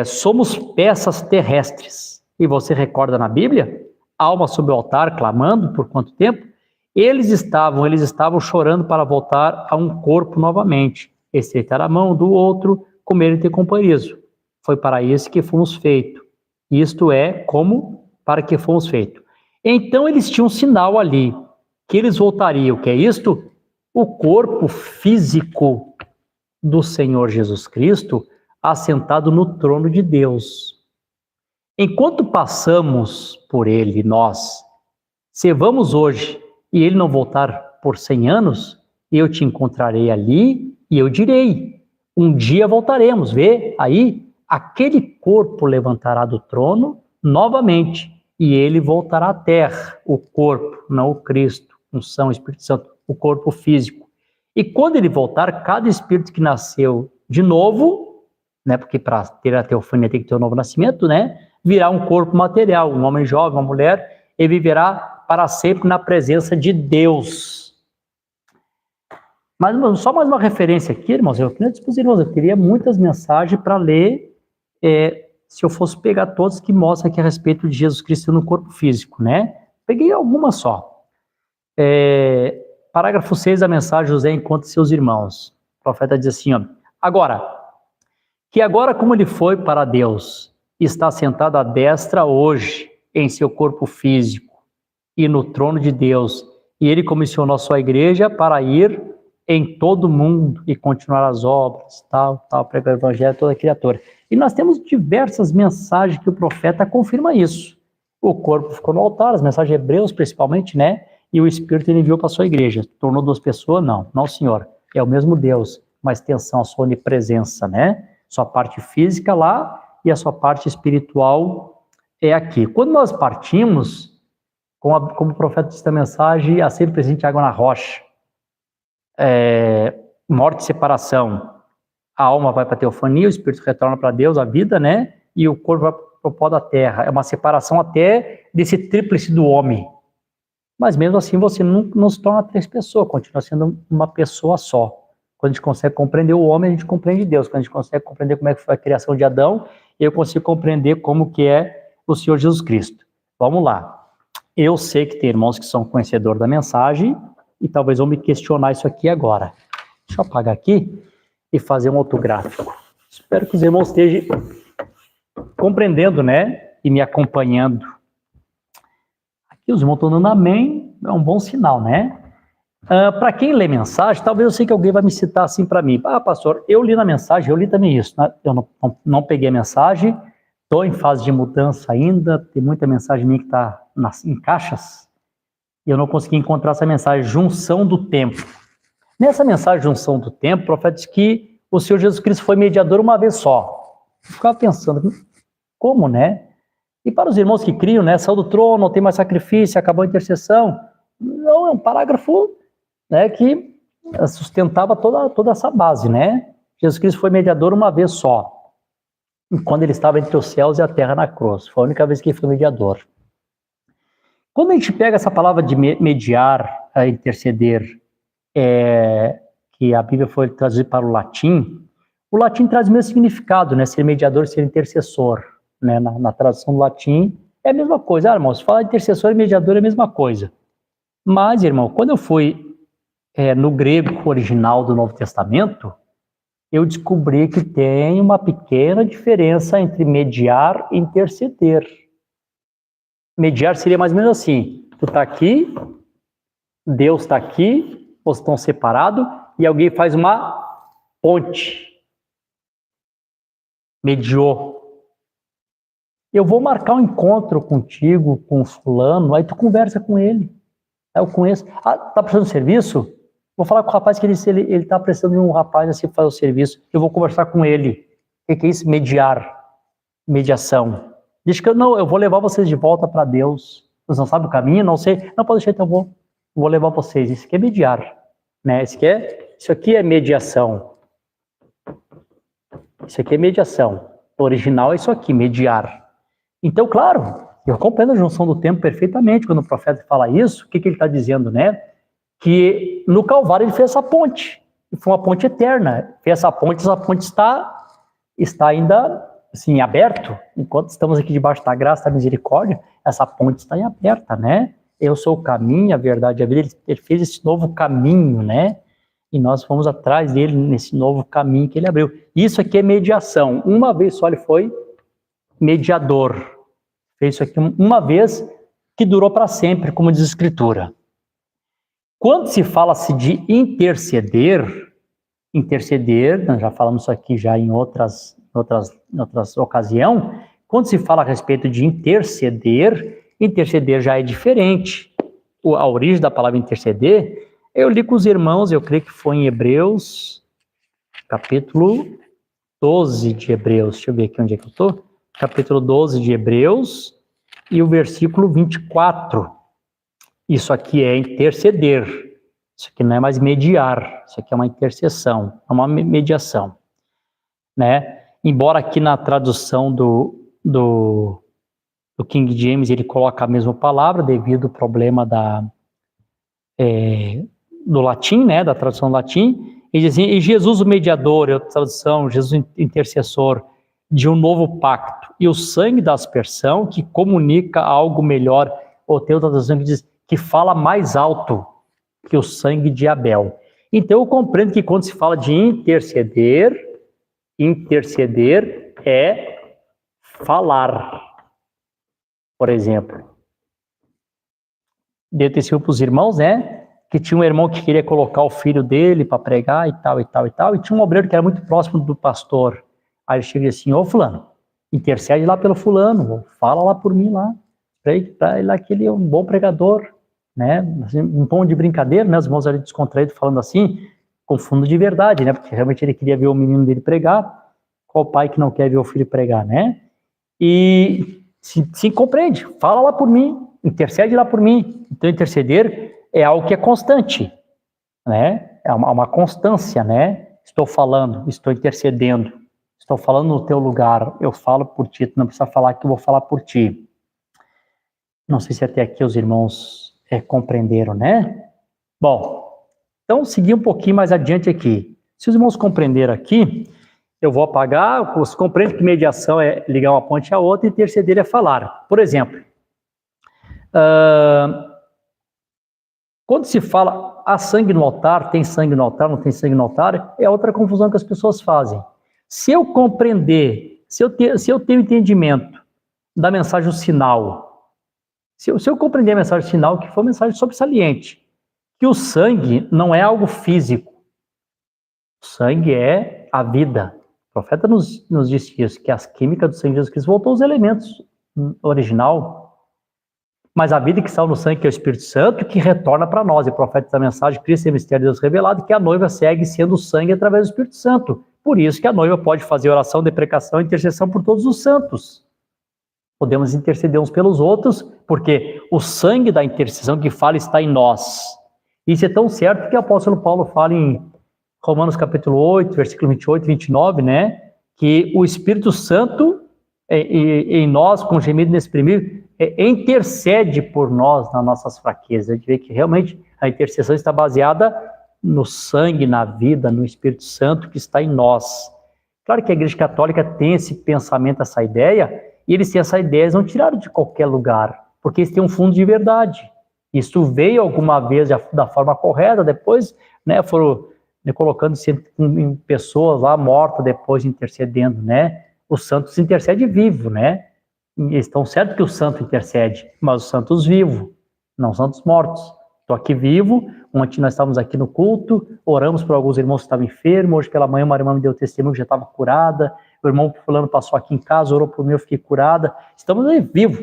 Somos peças terrestres. E você recorda na Bíblia? Alma sob o altar, clamando por quanto tempo? Eles estavam chorando para voltar a um corpo novamente, estreitar a mão do outro, comer e ter companheirismo. Foi para isso que fomos feitos. Isto é, como para que fomos feitos. Então eles tinham um sinal ali, que eles voltariam. O que é isto? O corpo físico do Senhor Jesus Cristo, assentado no trono de Deus. Enquanto passamos por ele, nós, se vamos hoje e ele não voltar por 100 anos, eu te encontrarei ali e eu direi, um dia voltaremos, vê aí, aquele corpo levantará do trono novamente e ele voltará à terra, o corpo, não o Cristo, unção, Espírito Santo, o corpo físico. E quando ele voltar, cada espírito que nasceu de novo, né, porque para ter a teofania tem que ter um novo nascimento, né, virá um corpo material, um homem jovem, uma mulher, e viverá para sempre na presença de Deus. Mas só mais uma referência aqui, irmãos, eu queria muitas mensagens para ler, se eu fosse pegar todas que mostram aqui a respeito de Jesus Cristo no corpo físico, né? Peguei algumas só. Parágrafo 6 da mensagem, José encontra seus irmãos. O profeta diz assim, ó, agora, como ele foi para Deus, está sentado à destra hoje em seu corpo físico e no trono de Deus, e ele comissionou a sua igreja para ir em todo o mundo e continuar as obras, pregar o evangelho a toda a criatura. E nós temos diversas mensagens que o profeta confirma isso. O corpo ficou no altar, as mensagens hebreus principalmente, né? E o Espírito ele enviou para a sua igreja. Tornou 2 pessoas? Não, Senhor. É o mesmo Deus, uma extensão, a sua onipresença, né? Sua parte física lá e a sua parte espiritual é aqui. Quando nós partimos, como o profeta disse na mensagem, há sempre presente água na rocha. Morte e separação. A alma vai para a teofania, o espírito retorna para Deus, a vida, né? E o corpo vai para o pó da terra. É uma separação até desse tríplice do homem. Mas mesmo assim você não se torna 3 pessoas, continua sendo uma pessoa só. Quando a gente consegue compreender o homem, a gente compreende Deus. Quando a gente consegue compreender como é que foi a criação de Adão, eu consigo compreender como que é o Senhor Jesus Cristo. Vamos lá. Eu sei que tem irmãos que são conhecedores da mensagem e talvez vão me questionar isso aqui agora. Deixa eu apagar aqui e fazer um outro gráfico. Espero que os irmãos estejam compreendendo, né? E me acompanhando. Aqui os irmãos estão dando amém, é um bom sinal, né? Para quem lê mensagem, talvez eu sei que alguém vai me citar assim para mim. Pastor, eu li na mensagem, eu li também isso. Né? Eu não peguei a mensagem, estou em fase de mudança ainda, tem muita mensagem minha que está em caixas, e eu não consegui encontrar essa mensagem, junção do tempo. Nessa mensagem, junção do tempo, o profeta diz que o Senhor Jesus Cristo foi mediador uma vez só. Eu ficava pensando, como, né? E para os irmãos que criam, né? Saiu do trono, não tem mais sacrifício, acabou a intercessão. Não, é um parágrafo, né, que sustentava toda essa base, né? Jesus Cristo foi mediador uma vez só, quando ele estava entre os céus e a terra na cruz. Foi a única vez que ele foi mediador. Quando a gente pega essa palavra de mediar, interceder, que a Bíblia foi traduzida para o latim traz o mesmo significado, né? Ser mediador, ser intercessor, né? Na tradução do latim é a mesma coisa. Irmãos, falar de intercessor e mediador é a mesma coisa. Mas, irmão, quando eu fui no grego original do Novo Testamento, eu descobri que tem uma pequena diferença entre mediar e interceder. Mediar seria mais ou menos assim: tu está aqui, Deus está aqui, ou estão separados, e alguém faz uma ponte. Mediou. Eu vou marcar um encontro contigo, com fulano, aí tu conversa com ele. Aí eu conheço. Ah, tá precisando de serviço? Vou falar com o rapaz que ele tá precisando de um rapaz assim fazer o serviço. Eu vou conversar com ele. O que é isso? Mediar. Mediação. Diz que eu vou levar vocês de volta para Deus. Vocês não sabem o caminho? Não sei. Não, pode deixar, então eu vou levar vocês. Isso aqui é mediar. Né? Isso aqui é mediação. Isso aqui é mediação. O original é isso aqui, mediar. Então, claro, eu compreendo a junção do tempo perfeitamente. Quando o profeta fala isso, o que ele está dizendo, né? Que no Calvário ele fez essa ponte. E foi uma ponte eterna. Fez essa ponte está ainda assim, aberto. Enquanto estamos aqui debaixo da graça, da misericórdia, essa ponte está em aberta, né? Eu sou o caminho, a verdade e a vida. Ele fez esse novo caminho, né? E nós fomos atrás dele nesse novo caminho que ele abriu. Isso aqui é mediação. Uma vez só ele foi mediador. Fez isso aqui uma vez que durou para sempre, como diz a Escritura. Quando se fala-se de interceder, nós já falamos isso aqui já em outras ocasiões, quando se fala a respeito de interceder já é diferente. A origem da palavra interceder, eu li com os irmãos, eu creio que foi em Hebreus, capítulo 12 de Hebreus, deixa eu ver aqui onde é que eu estou, capítulo 12 de Hebreus, e o versículo 24. Isso aqui é interceder. Isso aqui não é mais mediar. Isso aqui é uma intercessão, é uma mediação. Né? Embora aqui na tradução do King James ele coloca a mesma palavra, devido ao problema do latim, né? Da tradução do latim. Ele diz assim, e Jesus o mediador, é a tradução, Jesus o intercessor, de um novo pacto, e o sangue da aspersão, que comunica algo melhor, ou tem outra tradução que diz, que fala mais alto que o sangue de Abel. Então eu compreendo que quando se fala de interceder é falar. Por exemplo, deu testemunho para os irmãos, né, que tinha um irmão que queria colocar o filho dele para pregar e tal, e tinha um obreiro que era muito próximo do pastor. Aí ele chega assim, ô fulano, intercede lá pelo fulano, fala lá por mim lá, para ele lá que ele é um bom pregador, né, assim, um tom de brincadeira, né, os irmãos ali descontraídos falando assim, com fundo de verdade, né, porque realmente ele queria ver o menino dele pregar, qual pai que não quer ver o filho pregar, né, e se compreende, fala lá por mim, intercede lá por mim. Então interceder é algo que é constante, né, é uma constância, né, estou falando, estou intercedendo, estou falando no teu lugar, eu falo por ti, tu não precisa falar que eu vou falar por ti. Não sei se até aqui os irmãos compreenderam, né? Bom, então seguir um pouquinho mais adiante aqui. Se os irmãos compreenderam aqui, eu vou apagar, você compreende que mediação é ligar uma ponte à outra e interceder é falar. Por exemplo, quando se fala há sangue no altar, tem sangue no altar, não tem sangue no altar, é outra confusão que as pessoas fazem. Se eu compreender, se eu tenho entendimento da mensagem sinal, se eu compreender a mensagem sinal, que foi uma mensagem sobresaliente, que o sangue não é algo físico, o sangue é a vida. O profeta nos disse isso, que as químicas do sangue de Jesus Cristo voltou aos elementos original, mas a vida que está no sangue, que é o Espírito Santo, que retorna para nós. E o profeta da mensagem, Cristo é o mistério de Deus revelado, que a noiva segue sendo o sangue através do Espírito Santo. Por isso que a noiva pode fazer oração, deprecação e intercessão por todos os santos. Podemos interceder uns pelos outros, porque o sangue da intercessão que fala está em nós. Isso é tão certo que o apóstolo Paulo fala em Romanos capítulo 8, versículo 28 e 29, né? Que o Espírito Santo em nós, com gemido inexprimível, intercede por nós nas nossas fraquezas. A gente vê que realmente a intercessão está baseada no sangue, na vida, no Espírito Santo que está em nós. Claro que a Igreja Católica tem esse pensamento, essa ideia, e eles têm essa ideia, eles não tiraram de qualquer lugar, porque eles têm um fundo de verdade. Isso veio alguma vez da forma correta, depois, né, foram colocando em pessoas lá mortas, depois intercedendo, né? Os santos intercedem vivo, né? Eles estão certos que o santo intercede, mas os santos vivos, não os santos mortos. Estou aqui vivo, ontem nós estávamos aqui no culto, oramos por alguns irmãos que estavam enfermos, hoje pela manhã uma irmã me deu testemunho que já estava curada, o irmão fulano passou aqui em casa, orou por mim, eu fiquei curada, estamos aí vivos.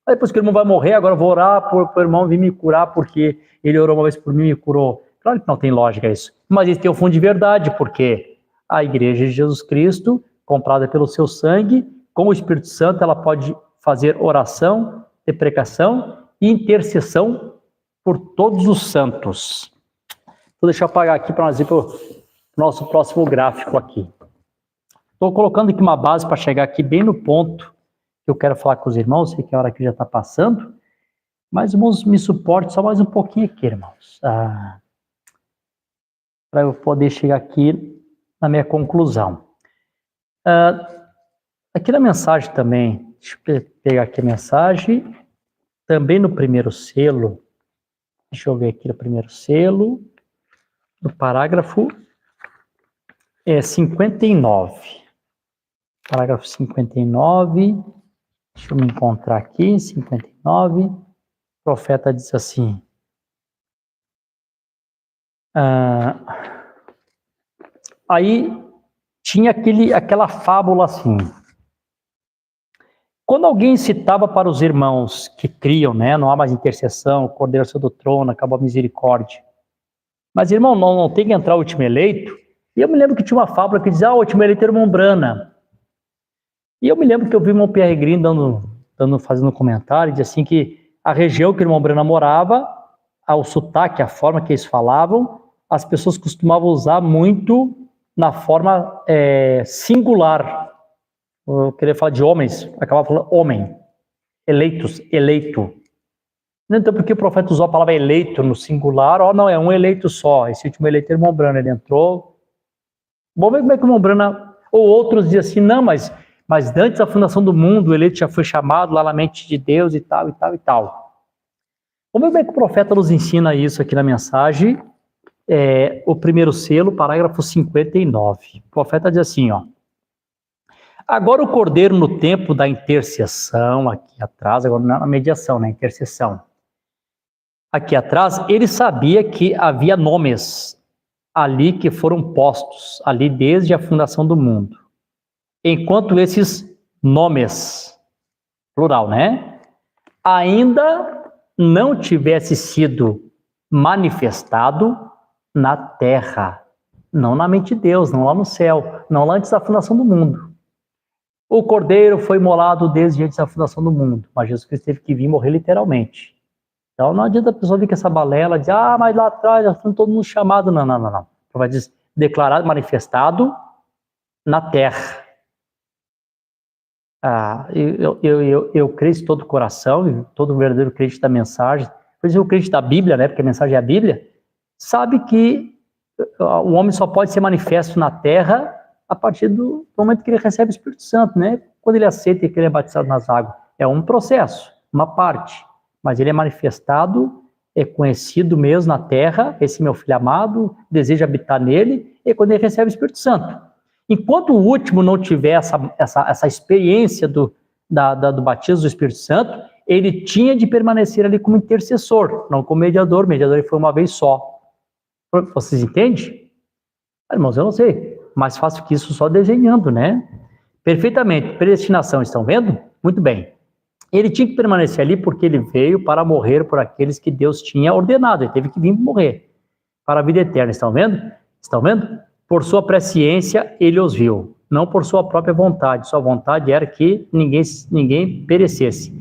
Aí depois que o irmão vai morrer, agora eu vou orar para o irmão vir me curar, porque ele orou uma vez por mim e me curou. Claro que não tem lógica isso, mas isso tem um fundo de verdade, porque a igreja de Jesus Cristo, comprada pelo seu sangue, com o Espírito Santo, ela pode fazer oração, deprecação e intercessão por todos os santos. Vou deixar eu apagar aqui para nós ir para o nosso próximo gráfico aqui. Estou colocando aqui uma base para chegar aqui bem no ponto que eu quero falar com os irmãos, sei que a hora aqui já está passando, mas irmãos, me suporte só mais um pouquinho aqui, irmãos, para eu poder chegar aqui na minha conclusão. Aqui na mensagem também, deixa eu pegar aqui a mensagem, também no primeiro selo, deixa eu ver aqui no primeiro selo, no parágrafo 59. Parágrafo 59, deixa eu me encontrar aqui, 59, o profeta diz assim, aí tinha aquela fábula assim, quando alguém citava para os irmãos que criam, né, não há mais intercessão, o Cordeiro saiu do trono, acabou a misericórdia. Mas, irmão, não tem que entrar o último eleito. E eu me lembro que tinha uma fábula que dizia, o último eleito era o irmão Brana. E eu me lembro que eu vi o irmão Pierre Green fazendo um comentário, dizia assim que a região que o irmão Brana morava, o sotaque, a forma que eles falavam, as pessoas costumavam usar muito na forma singular. Eu queria falar de homens, acabava falando homem, eleitos, eleito. Então, porque o profeta usou a palavra eleito no singular, não, é um eleito só, esse último eleito é o irmão Brana, ele entrou. Vamos ver como é que o irmão Brana, ou outros dizem assim, não, mas antes da fundação do mundo, o eleito já foi chamado lá na mente de Deus e tal, e tal, e tal. Vamos ver como é que o profeta nos ensina isso aqui na mensagem, o primeiro selo, parágrafo 59. O profeta diz assim, agora o Cordeiro no tempo da intercessão, aqui atrás, agora não é na mediação, na intercessão. Aqui atrás, ele sabia que havia nomes ali que foram postos, ali desde a fundação do mundo. Enquanto esses nomes, plural, né, ainda não tivesse sido manifestado na terra, não na mente de Deus, não lá no céu, não lá antes da fundação do mundo. O Cordeiro foi imolado desde antes da fundação do mundo, mas Jesus Cristo teve que vir morrer literalmente. Então não adianta a pessoa vir com essa balela, dizer, mas lá atrás já foi todo mundo chamado. Não. Vai dizer, declarado, manifestado na terra. Eu creio de todo o coração, todo o verdadeiro crente da mensagem, por exemplo, o crente da Bíblia, né, porque a mensagem é a Bíblia, sabe que o homem só pode ser manifesto na terra a partir do momento que ele recebe o Espírito Santo, né? Quando ele aceita que ele é batizado nas águas. É um processo, uma parte, mas ele é manifestado, é conhecido mesmo na terra, esse meu filho amado, deseja habitar nele, e quando ele recebe o Espírito Santo. Enquanto o último não tiver essa experiência do batismo do Espírito Santo, ele tinha de permanecer ali como intercessor, não como mediador. O mediador foi uma vez só. Vocês entendem? Irmãos, eu não sei. Mais fácil que isso só desenhando, né? Perfeitamente. Predestinação, estão vendo? Muito bem. Ele tinha que permanecer ali porque ele veio para morrer por aqueles que Deus tinha ordenado. Ele teve que vir morrer para a vida eterna. Estão vendo? Estão vendo? Por sua presciência, ele os viu. Não por sua própria vontade. Sua vontade era que ninguém perecesse.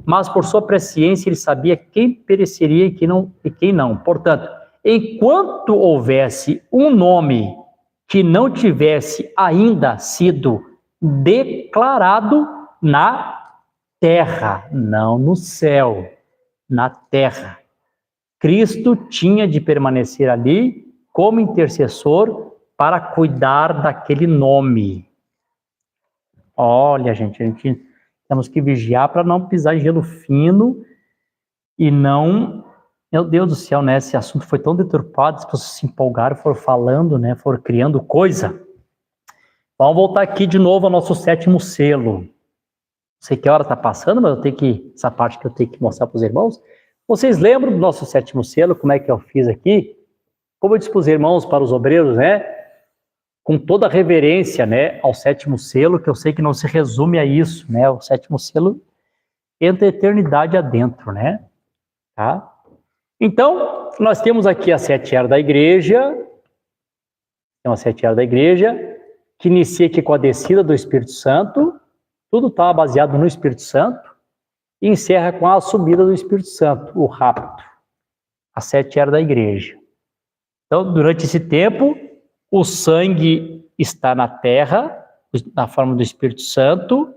Mas por sua presciência, ele sabia quem pereceria e quem não. Portanto, enquanto houvesse um nome que não tivesse ainda sido declarado na terra, não no céu, na terra, Cristo tinha de permanecer ali como intercessor para cuidar daquele nome. Olha, gente, temos que vigiar para não pisar em gelo fino e não... Meu Deus do céu, né? Esse assunto foi tão deturpado, as pessoas se empolgaram, foram falando, né? Foram criando coisa. Vamos voltar aqui de novo ao nosso 7º selo. Não sei que hora está passando, mas essa parte que eu tenho que mostrar para os irmãos. Vocês lembram do nosso sétimo selo, como é que eu fiz aqui? Como eu dispus, irmãos, para os obreiros, né? Com toda a reverência, né, ao sétimo selo, que eu sei que não se resume a isso, né? O sétimo selo entra a eternidade adentro, né? Tá? Então, nós temos aqui as 7 eras da igreja, que inicia aqui com a descida do Espírito Santo, tudo está baseado no Espírito Santo, e encerra com a subida do Espírito Santo, o rapto, as 7 eras da igreja. Então, durante esse tempo, o sangue está na terra, na forma do Espírito Santo,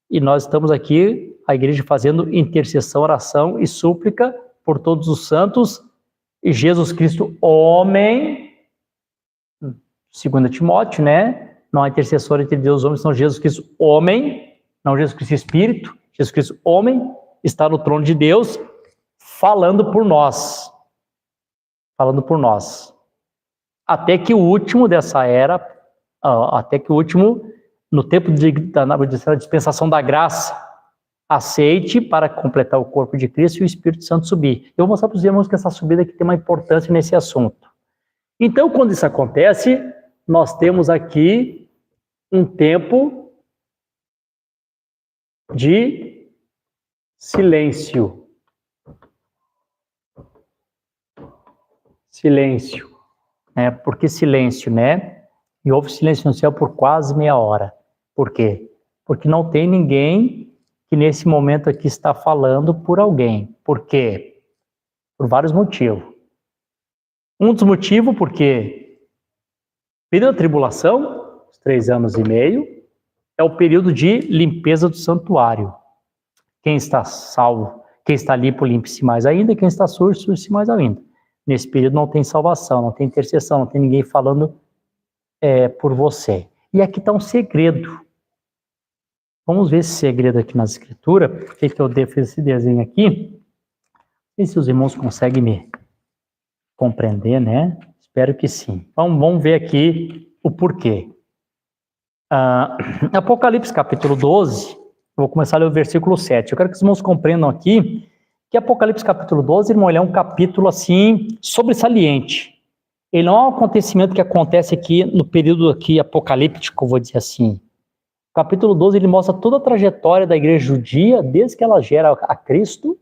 e nós estamos aqui, a igreja, fazendo intercessão, oração e súplica por todos os santos, e Jesus Cristo, homem, 2 Timóteo, né? Não há intercessor entre Deus e os homens, senão Jesus Cristo, homem, não Jesus Cristo Espírito, Jesus Cristo, homem, está no trono de Deus, falando por nós. Até que o último dessa era, no tempo da dispensação da graça, aceite para completar o corpo de Cristo e o Espírito Santo subir. Eu vou mostrar para os irmãos que essa subida aqui tem uma importância nesse assunto. Então, quando isso acontece, nós temos aqui um tempo de silêncio. Por que silêncio, né? E houve silêncio no céu por quase meia hora. Por quê? Porque não tem ninguém que nesse momento aqui está falando por alguém. Por quê? Por vários motivos. Um dos motivos, porque o período da tribulação, os 3 anos e meio, é o período de limpeza do santuário. Quem está salvo, quem está limpo, limpe-se mais ainda, quem está sujo, suje-se mais ainda. Nesse período não tem salvação, não tem intercessão, não tem ninguém falando por você. E aqui está um segredo. Vamos ver esse segredo aqui nas escrituras. Por que eu fiz esse desenho aqui? Não sei se os irmãos conseguem me compreender, né? Espero que sim. Então, vamos ver aqui o porquê. Apocalipse capítulo 12, eu vou começar a ler o versículo 7. Eu quero que os irmãos compreendam aqui que Apocalipse capítulo 12, irmão, ele é um capítulo assim, sobressaliente. Ele não é um acontecimento que acontece aqui no período aqui apocalíptico, vou dizer assim. O capítulo 12, ele mostra toda a trajetória da igreja judia, desde que ela gera a Cristo,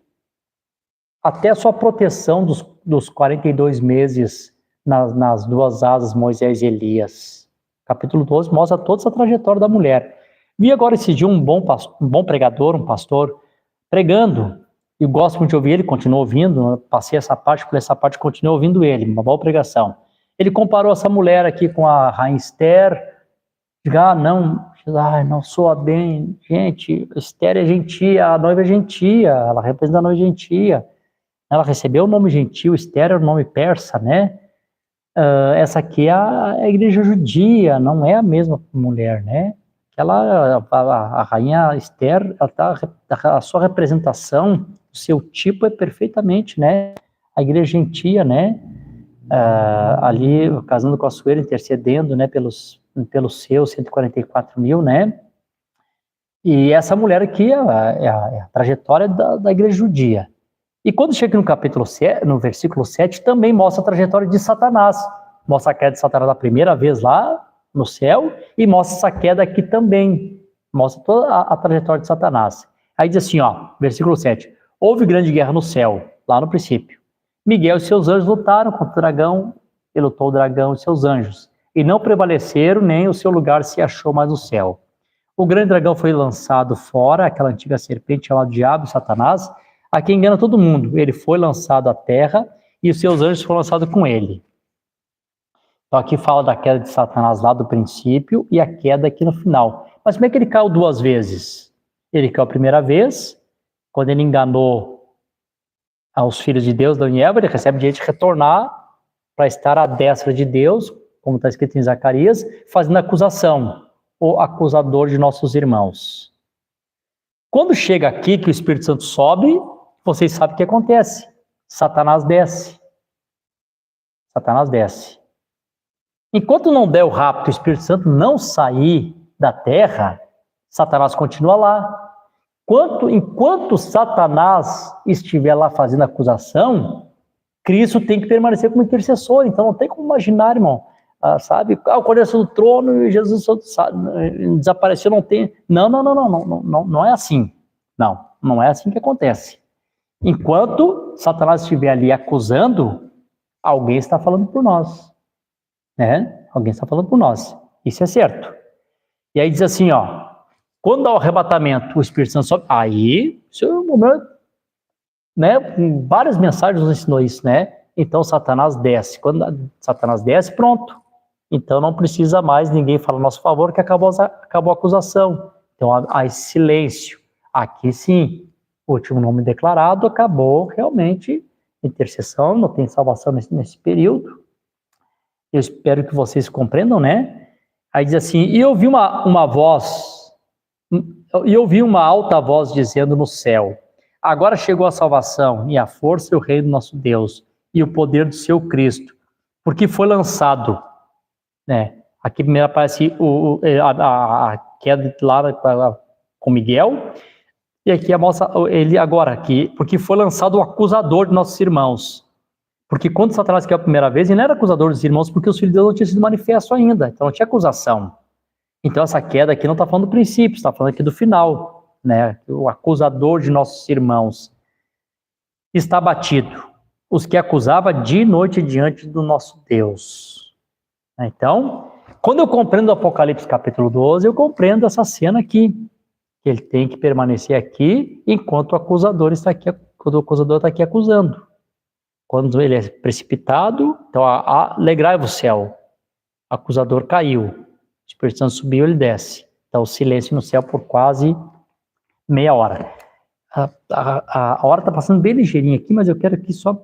até a sua proteção dos 42 meses nas 2 asas, Moisés e Elias. O capítulo 12 mostra toda essa trajetória da mulher. Vi agora esse dia um bom pregador, um pastor, pregando. Eu gosto muito de ouvir ele, continuo ouvindo, passei essa parte, por essa parte continuo ouvindo ele, uma boa pregação. Ele comparou essa mulher aqui com a rainha Esther, não soa bem, gente, Esther é gentia, a noiva é gentia, ela representa a noiva gentia, ela recebeu o nome gentil, Esther é o nome persa, né? Essa aqui é a igreja judia, não é a mesma mulher, né? A rainha Esther, a sua representação, o seu tipo é perfeitamente, né? A igreja gentia, né? Ali casando com a Suera, intercedendo, né? Pelos seus 144 mil, né? E essa mulher aqui é a trajetória da igreja judia. E quando chega no capítulo 7, no versículo 7, também mostra a trajetória de Satanás. Mostra a queda de Satanás da primeira vez lá no céu e mostra essa queda aqui também. Mostra toda a trajetória de Satanás. Aí diz assim, versículo 7. Houve grande guerra no céu, lá no princípio. Miguel e seus anjos lutaram contra o dragão, e lutou o dragão e seus anjos. E não prevaleceram, nem o seu lugar se achou mais no céu. O grande dragão foi lançado fora, aquela antiga serpente chamada Diabo, Satanás, a quem engana todo mundo. Ele foi lançado à terra e os seus anjos foram lançados com ele. Então aqui fala da queda de Satanás lá do princípio e a queda aqui no final. Mas como é que ele caiu 2 vezes? Ele caiu a primeira vez, quando ele enganou aos filhos de Deus, Adão e Eva, ele recebe o direito de retornar para estar à destra de Deus, como está escrito em Zacarias, fazendo acusação, o acusador de nossos irmãos. Quando chega aqui que o Espírito Santo sobe, vocês sabem o que acontece. Satanás desce. Enquanto não der o rapto, o Espírito Santo não sair da terra, Satanás continua lá. enquanto Satanás estiver lá fazendo acusação, Cristo tem que permanecer como intercessor. Então não tem como imaginar, irmão, sabe? O Cordeiro do trono e Jesus desapareceu, não tem. Não é assim. Não é assim que acontece. Enquanto Satanás estiver ali acusando, alguém está falando por nós, né? Alguém está falando por nós. Isso é certo. E aí diz assim, ó, quando há o arrebatamento, o Espírito Santo sobe, aí, isso é um momento, né? Várias mensagens nos ensinou isso, né? Então Satanás desce. Quando Satanás desce, pronto. Então não precisa mais ninguém falar a nosso favor que acabou a acusação. Então há esse silêncio. Aqui sim, o último nome declarado, acabou realmente intercessão, não tem salvação nesse período. Eu espero que vocês compreendam, né? Aí diz assim, e eu ouvi uma voz, e eu ouvi uma alta voz dizendo no céu, agora chegou a salvação e a força e o reino do nosso Deus e o poder do seu Cristo, porque foi lançado, né? Aqui primeiro aparece a queda lá com Miguel, e aqui mostra ele agora aqui, porque foi lançado o acusador de nossos irmãos. Porque quando Satanás caiu a primeira vez, ele não era acusador dos irmãos, porque os filhos de Deus não tinham sido manifestos ainda, então não tinha acusação. Então essa queda aqui não está falando do princípio, está falando aqui do final, né? O acusador de nossos irmãos está batido, os que acusava de noite diante do nosso Deus. Então, quando eu compreendo o Apocalipse capítulo 12, eu compreendo essa cena aqui, que ele tem que permanecer aqui enquanto o acusador está aqui, quando o acusador está aqui acusando. Quando ele é precipitado, então alegrai-vos céu, o acusador caiu, o Espírito Santo subiu, ele desce. Então silêncio no céu por quase meia hora. A hora está passando bem ligeirinha aqui, mas eu quero aqui só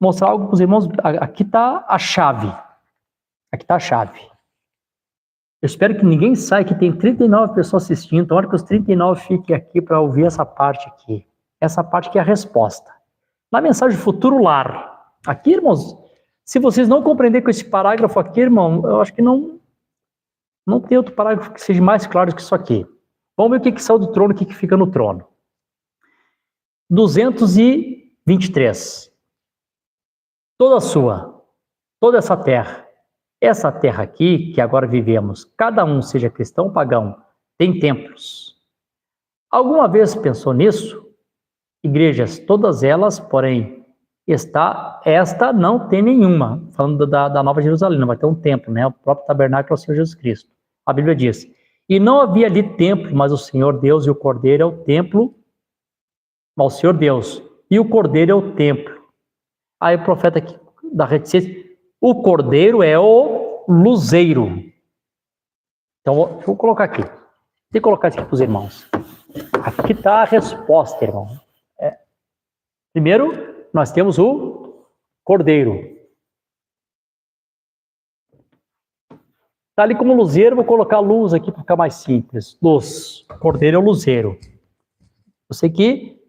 mostrar algo para os irmãos. Aqui está a chave. Aqui está a chave. Eu espero que ninguém saia, que tem 39 pessoas assistindo. Então, hora que os 39 fiquem aqui para ouvir essa parte aqui. Essa parte que é a resposta. Na mensagem Futuro Lar. Aqui, irmãos, se vocês não compreenderem com esse parágrafo aqui, irmão, eu acho que não tem outro parágrafo que seja mais claro que isso aqui. Vamos ver o que saiu do trono, o que fica no trono. 223. Toda essa terra aqui, que agora vivemos, cada um, seja cristão ou pagão, tem templos. Alguma vez pensou nisso? Igrejas, todas elas, porém, esta não tem nenhuma. Falando da Nova Jerusalém, vai ter um templo, né? O próprio tabernáculo é o Senhor Jesus Cristo. A Bíblia diz, e não havia ali templo, mas o Senhor Deus e o Cordeiro é o templo, o Senhor Deus e o Cordeiro é o templo. Aí o profeta aqui da reticência, o Cordeiro é o luzeiro. Então, deixa eu colocar aqui. Deixa eu colocar isso aqui para os irmãos. Aqui está a resposta, irmão. Primeiro, nós temos o Cordeiro. Está ali como luzeiro, vou colocar luz aqui para ficar mais simples. Luz. Cordeiro é o luzeiro. Eu sei que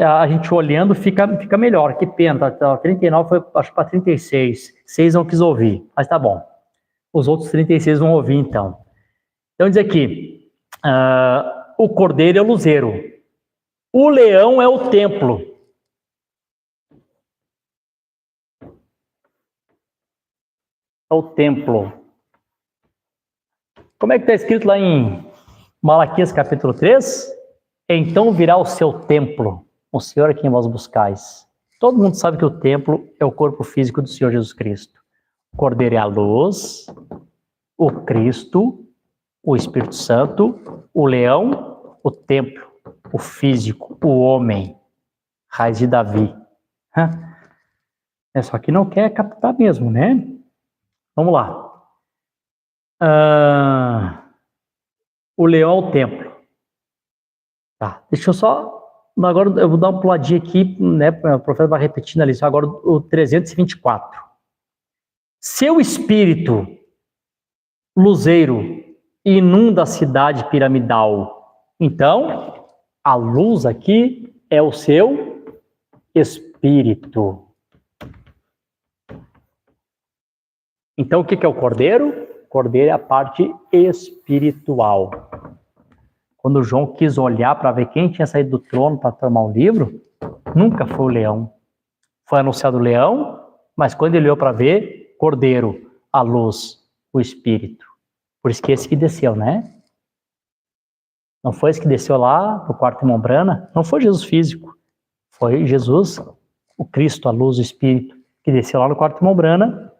a gente olhando fica melhor. Que pena, 39 foi, acho, para 36. 6 não quis ouvir, mas tá bom. Os outros 36 vão ouvir, então. Então diz aqui, o Cordeiro é o luzeiro. O leão é o templo. É o templo. Como é que está escrito lá em Malaquias capítulo 3? Então virá o seu templo, o Senhor a quem vós buscais. Todo mundo sabe que o templo é o corpo físico do Senhor Jesus Cristo. O Cordeiro é a luz, o Cristo, o Espírito Santo, o leão, o templo, o físico, o homem, raiz de Davi. Só que não quer captar mesmo, né? Vamos lá. O leão é o templo. Tá, deixa eu só... Agora eu vou dar uma puladinha aqui, né? O profeta vai repetindo ali, agora o 324. Seu espírito, luzeiro, inunda a cidade piramidal. Então, a luz aqui é o seu espírito. Então, o que é o cordeiro? O cordeiro é a parte espiritual. O quando João quis olhar para ver quem tinha saído do trono para tomar o livro, nunca foi o leão. Foi anunciado o leão, mas quando ele olhou para ver, cordeiro, a luz, o espírito. Por isso que esse que desceu, né? Não foi esse que desceu lá no quarto de Mombrana, não foi Jesus físico. Foi Jesus, o Cristo, a luz, o espírito, que desceu lá no quarto de Mombrana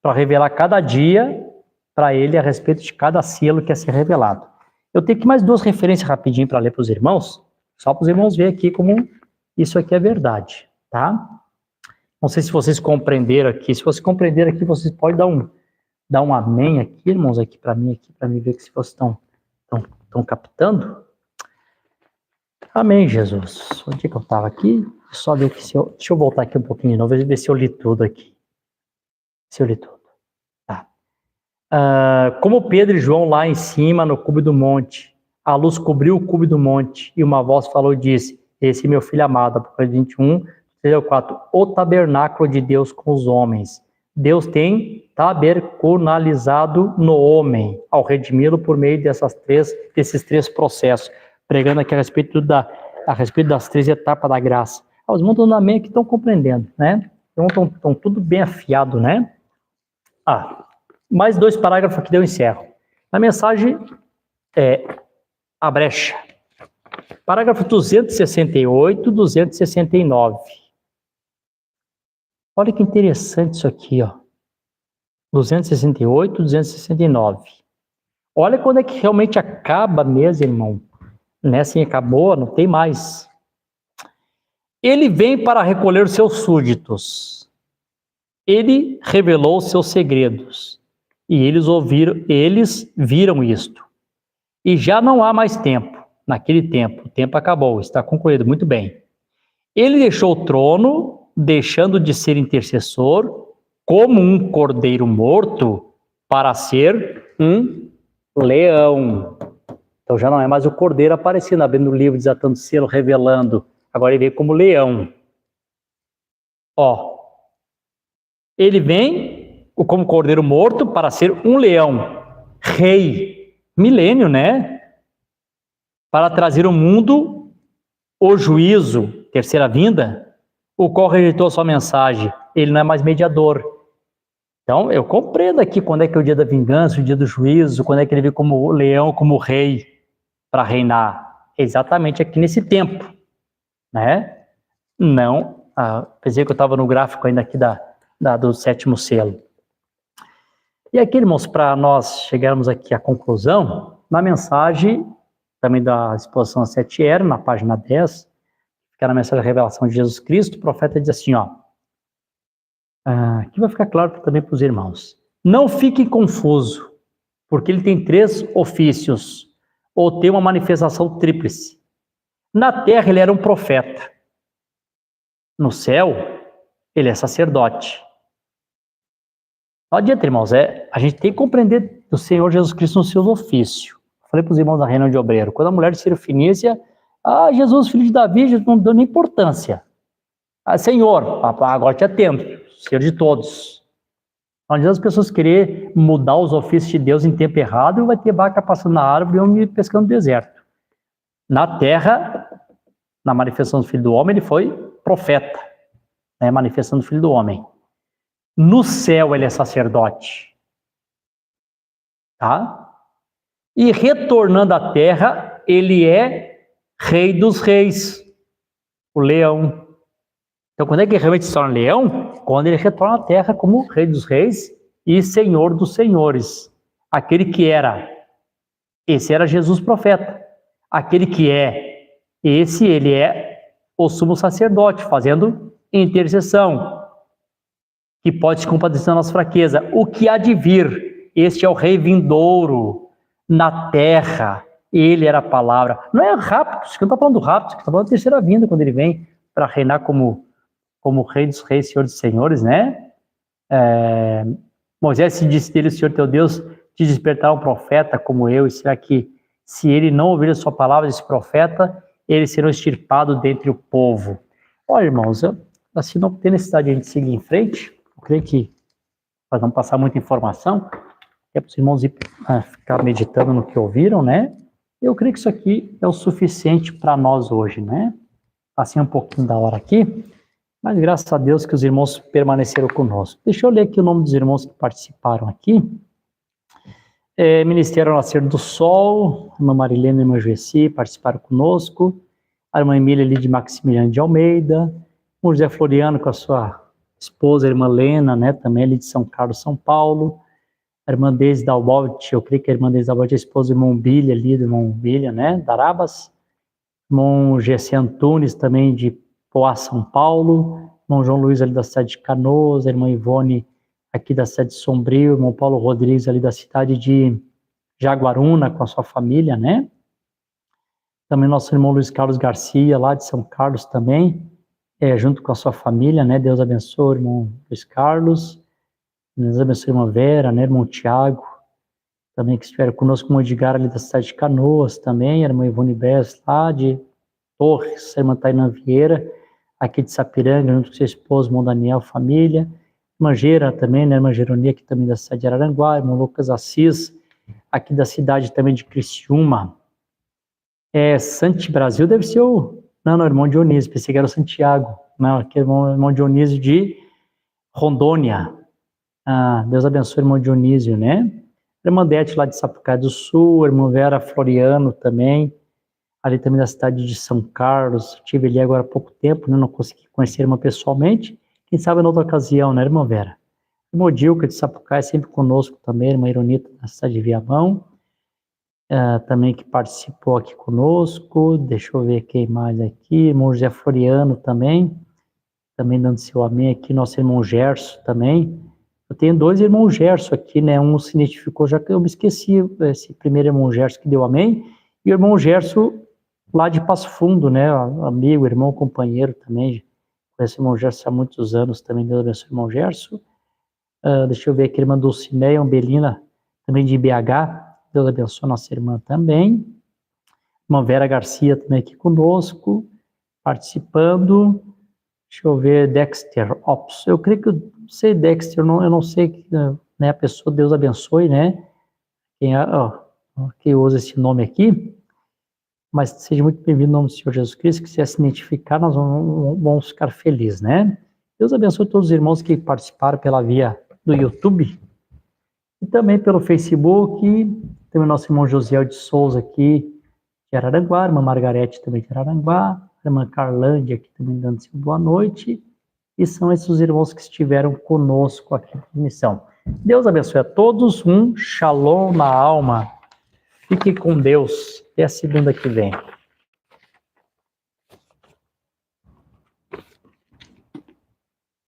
para revelar cada dia para ele a respeito de cada selo que ia ser revelado. Eu tenho aqui mais duas referências rapidinho para ler para os irmãos, só para os irmãos verem aqui como isso aqui é verdade, tá? Não sei se vocês compreenderam aqui. Se vocês compreenderam aqui, vocês podem dar um amém aqui, irmãos, aqui para mim ver que se vocês estão captando. Amém, Jesus. Onde é que eu estava aqui? Só ver que deixa eu voltar aqui um pouquinho de novo, ver se eu li tudo aqui. Se eu li tudo. Tá. Como Pedro e João lá em cima, no cume do monte, a luz cobriu o cume do monte, e uma voz falou e disse, esse é meu filho amado, Apocalipse 21, 4, o tabernáculo de Deus com os homens. Deus tem tabernacularizado no homem, ao redimi-lo por meio desses três processos, pregando aqui a respeito das três etapas da graça. Os irmãos estão na meia que estão compreendendo, né? Então estão tudo bem afiado, né? Mais dois parágrafos aqui eu encerro. Na mensagem, a brecha. Parágrafo 268, 269. Olha que interessante isso aqui, ó. 268, 269. Olha quando é que realmente acaba mesmo, irmão. Né? Assim, acabou, não tem mais. Ele vem para recolher os seus súditos. Ele revelou os seus segredos. E eles viram isto. E já não há mais tempo. Naquele tempo, o tempo acabou, está concluído, muito bem. Ele deixou o trono, deixando de ser intercessor, como um cordeiro morto, para ser um leão. Então já não é mais o cordeiro aparecendo, abrindo o livro, desatando o selo, revelando. Agora ele veio como leão. Ele vem como cordeiro morto para ser um leão, rei, milênio, né? Para trazer ao mundo o juízo, terceira vinda, o qual rejeitou a sua mensagem. Ele não é mais mediador. Então, eu compreendo aqui quando é que é o dia da vingança, o dia do juízo, quando é que ele veio como leão, como rei, para reinar. Exatamente aqui nesse tempo, né? Não, pensei que eu estava no gráfico ainda aqui do sétimo selo. E aqui, irmãos, para nós chegarmos aqui à conclusão, na mensagem, também da exposição 7R, na página 10, que é na mensagem da revelação de Jesus Cristo, o profeta diz assim, aqui vai ficar claro também para os irmãos. Não fique confuso, porque ele tem três ofícios, ou tem uma manifestação tríplice. Na terra ele era um profeta. No céu, ele é sacerdote. Não adianta, irmãos, a gente tem que compreender do Senhor Jesus Cristo nos seus ofícios. Falei para os irmãos da reunião de obreiro, quando a mulher de Sirofenícia, Jesus, filho de Davi, Jesus não deu nem importância. Senhor, agora te atendo, Senhor de todos. Não adianta as pessoas querer mudar os ofícios de Deus em tempo errado, e vai ter vaca passando na árvore e homem pescando no deserto. Na terra, na manifestação do Filho do Homem, ele foi profeta, né, manifestando o Filho do Homem. No céu ele é sacerdote. Tá? E retornando à terra, ele é rei dos reis, o leão. Então, quando é que ele realmente se torna leão? Quando ele retorna à terra como rei dos reis e senhor dos senhores. Aquele que era, esse era Jesus profeta. Aquele que ele é o sumo sacerdote, fazendo intercessão, que pode se compadecer da nossa fraqueza. O que há de vir, este é o rei vindouro na terra, ele era a palavra. Não é Raptus, que eu não estou falando do Raptus, que está falando da terceira vinda, quando ele vem para reinar como rei dos reis, senhor dos senhores, né? Moisés se disse dele, o Senhor teu Deus te despertará um profeta como eu, e será que se ele não ouvir a sua palavra, esse profeta, ele será extirpado dentre o povo. Olha, irmãos, assim não tem necessidade de a gente seguir em frente. Eu creio que nós vamos passar muita informação, é para os irmãos ficar meditando no que ouviram, né? Eu creio que isso aqui é o suficiente para nós hoje, né? Passei um pouquinho da hora aqui, mas graças a Deus que os irmãos permaneceram conosco. Deixa eu ler aqui o nome dos irmãos que participaram aqui. Ministério Nascer do Sol, a irmã Marilena e a irmã Juessi participaram conosco, a irmã Emília ali de Maximiliano de Almeida, o José Floriano com a sua esposa, a irmã Lena, né, também ali de São Carlos, São Paulo, a irmã Deise Dalbolt, eu creio que a irmã Deise Dalbolt é a esposa do irmão Bilha ali, do irmão Bilha, né, Darabas, irmão Gessé Antunes também de Poá, São Paulo, irmão João Luiz ali da cidade de Canoas, a irmã Ivone aqui da cidade de Sombrio, irmão Paulo Rodrigues ali da cidade de Jaguaruna com a sua família, né? Também nosso irmão Luiz Carlos Garcia, lá de São Carlos também, junto com a sua família, né? Deus abençoe, irmão Luiz Carlos, Deus abençoe, irmã Vera, né? Irmão Tiago, também que estiveram conosco, irmão Edgar ali da cidade de Canoas também, a irmã Ivone Bess lá de Torres, a irmã Taina Vieira, aqui de Sapiranga, junto com seu esposo, irmão Daniel, família, irmã Gera também, né, irmã Geronia, aqui também da cidade de Araranguá, irmão Lucas Assis, aqui da cidade também de Criciúma. Santi Brasil deve ser o... Não, irmão Dionísio, pensei que era o Santiago. Não, aqui é o irmão Dionísio de Rondônia. Deus abençoe o irmão Dionísio, né? Irmã Dete lá de Sapucaí do Sul, irmã Vera Floriano também, ali também da cidade de São Carlos. Estive ali agora há pouco tempo, né, não consegui conhecer a irmã pessoalmente. Quem sabe em outra ocasião, né, irmã Vera? Irmã Dilca de Sapucaí, sempre conosco também, irmã Ironita da cidade de Viamão, também que participou aqui conosco. Deixa eu ver quem mais aqui, irmão José Floriano também dando seu amém aqui, nosso irmão Gerson também. Eu tenho 2 irmãos Gerson aqui, né, um se identificou, já que eu me esqueci, esse primeiro irmão Gerson que deu amém, e o irmão Gerson lá de Passo Fundo, né, amigo, irmão, companheiro também, conheço o irmão Gerson há muitos anos também, Deus abençoe o irmão Gerson. Deixa eu ver aqui, irmã Dulcineia Umbelina, também de IBH, Deus abençoe a nossa irmã também. Irmã Vera Garcia também aqui conosco, participando. Deixa eu ver, Dexter Ops, eu creio que eu sei Dexter, eu não sei, né, a pessoa, Deus abençoe, né, quem usa esse nome aqui, mas seja muito bem-vindo no nome do Senhor Jesus Cristo, que se quiser se identificar, nós vamos ficar felizes, né? Deus abençoe todos os irmãos que participaram pela via do YouTube e também pelo Facebook. Tem o nosso irmão Josiel de Souza aqui de Araranguá, a irmã Margarete também de Araranguá, a irmã Carlândia aqui também dando seu boa noite, e são esses os irmãos que estiveram conosco aqui na missão. Deus abençoe a todos, shalom na alma. Fique com Deus. Até a segunda que vem.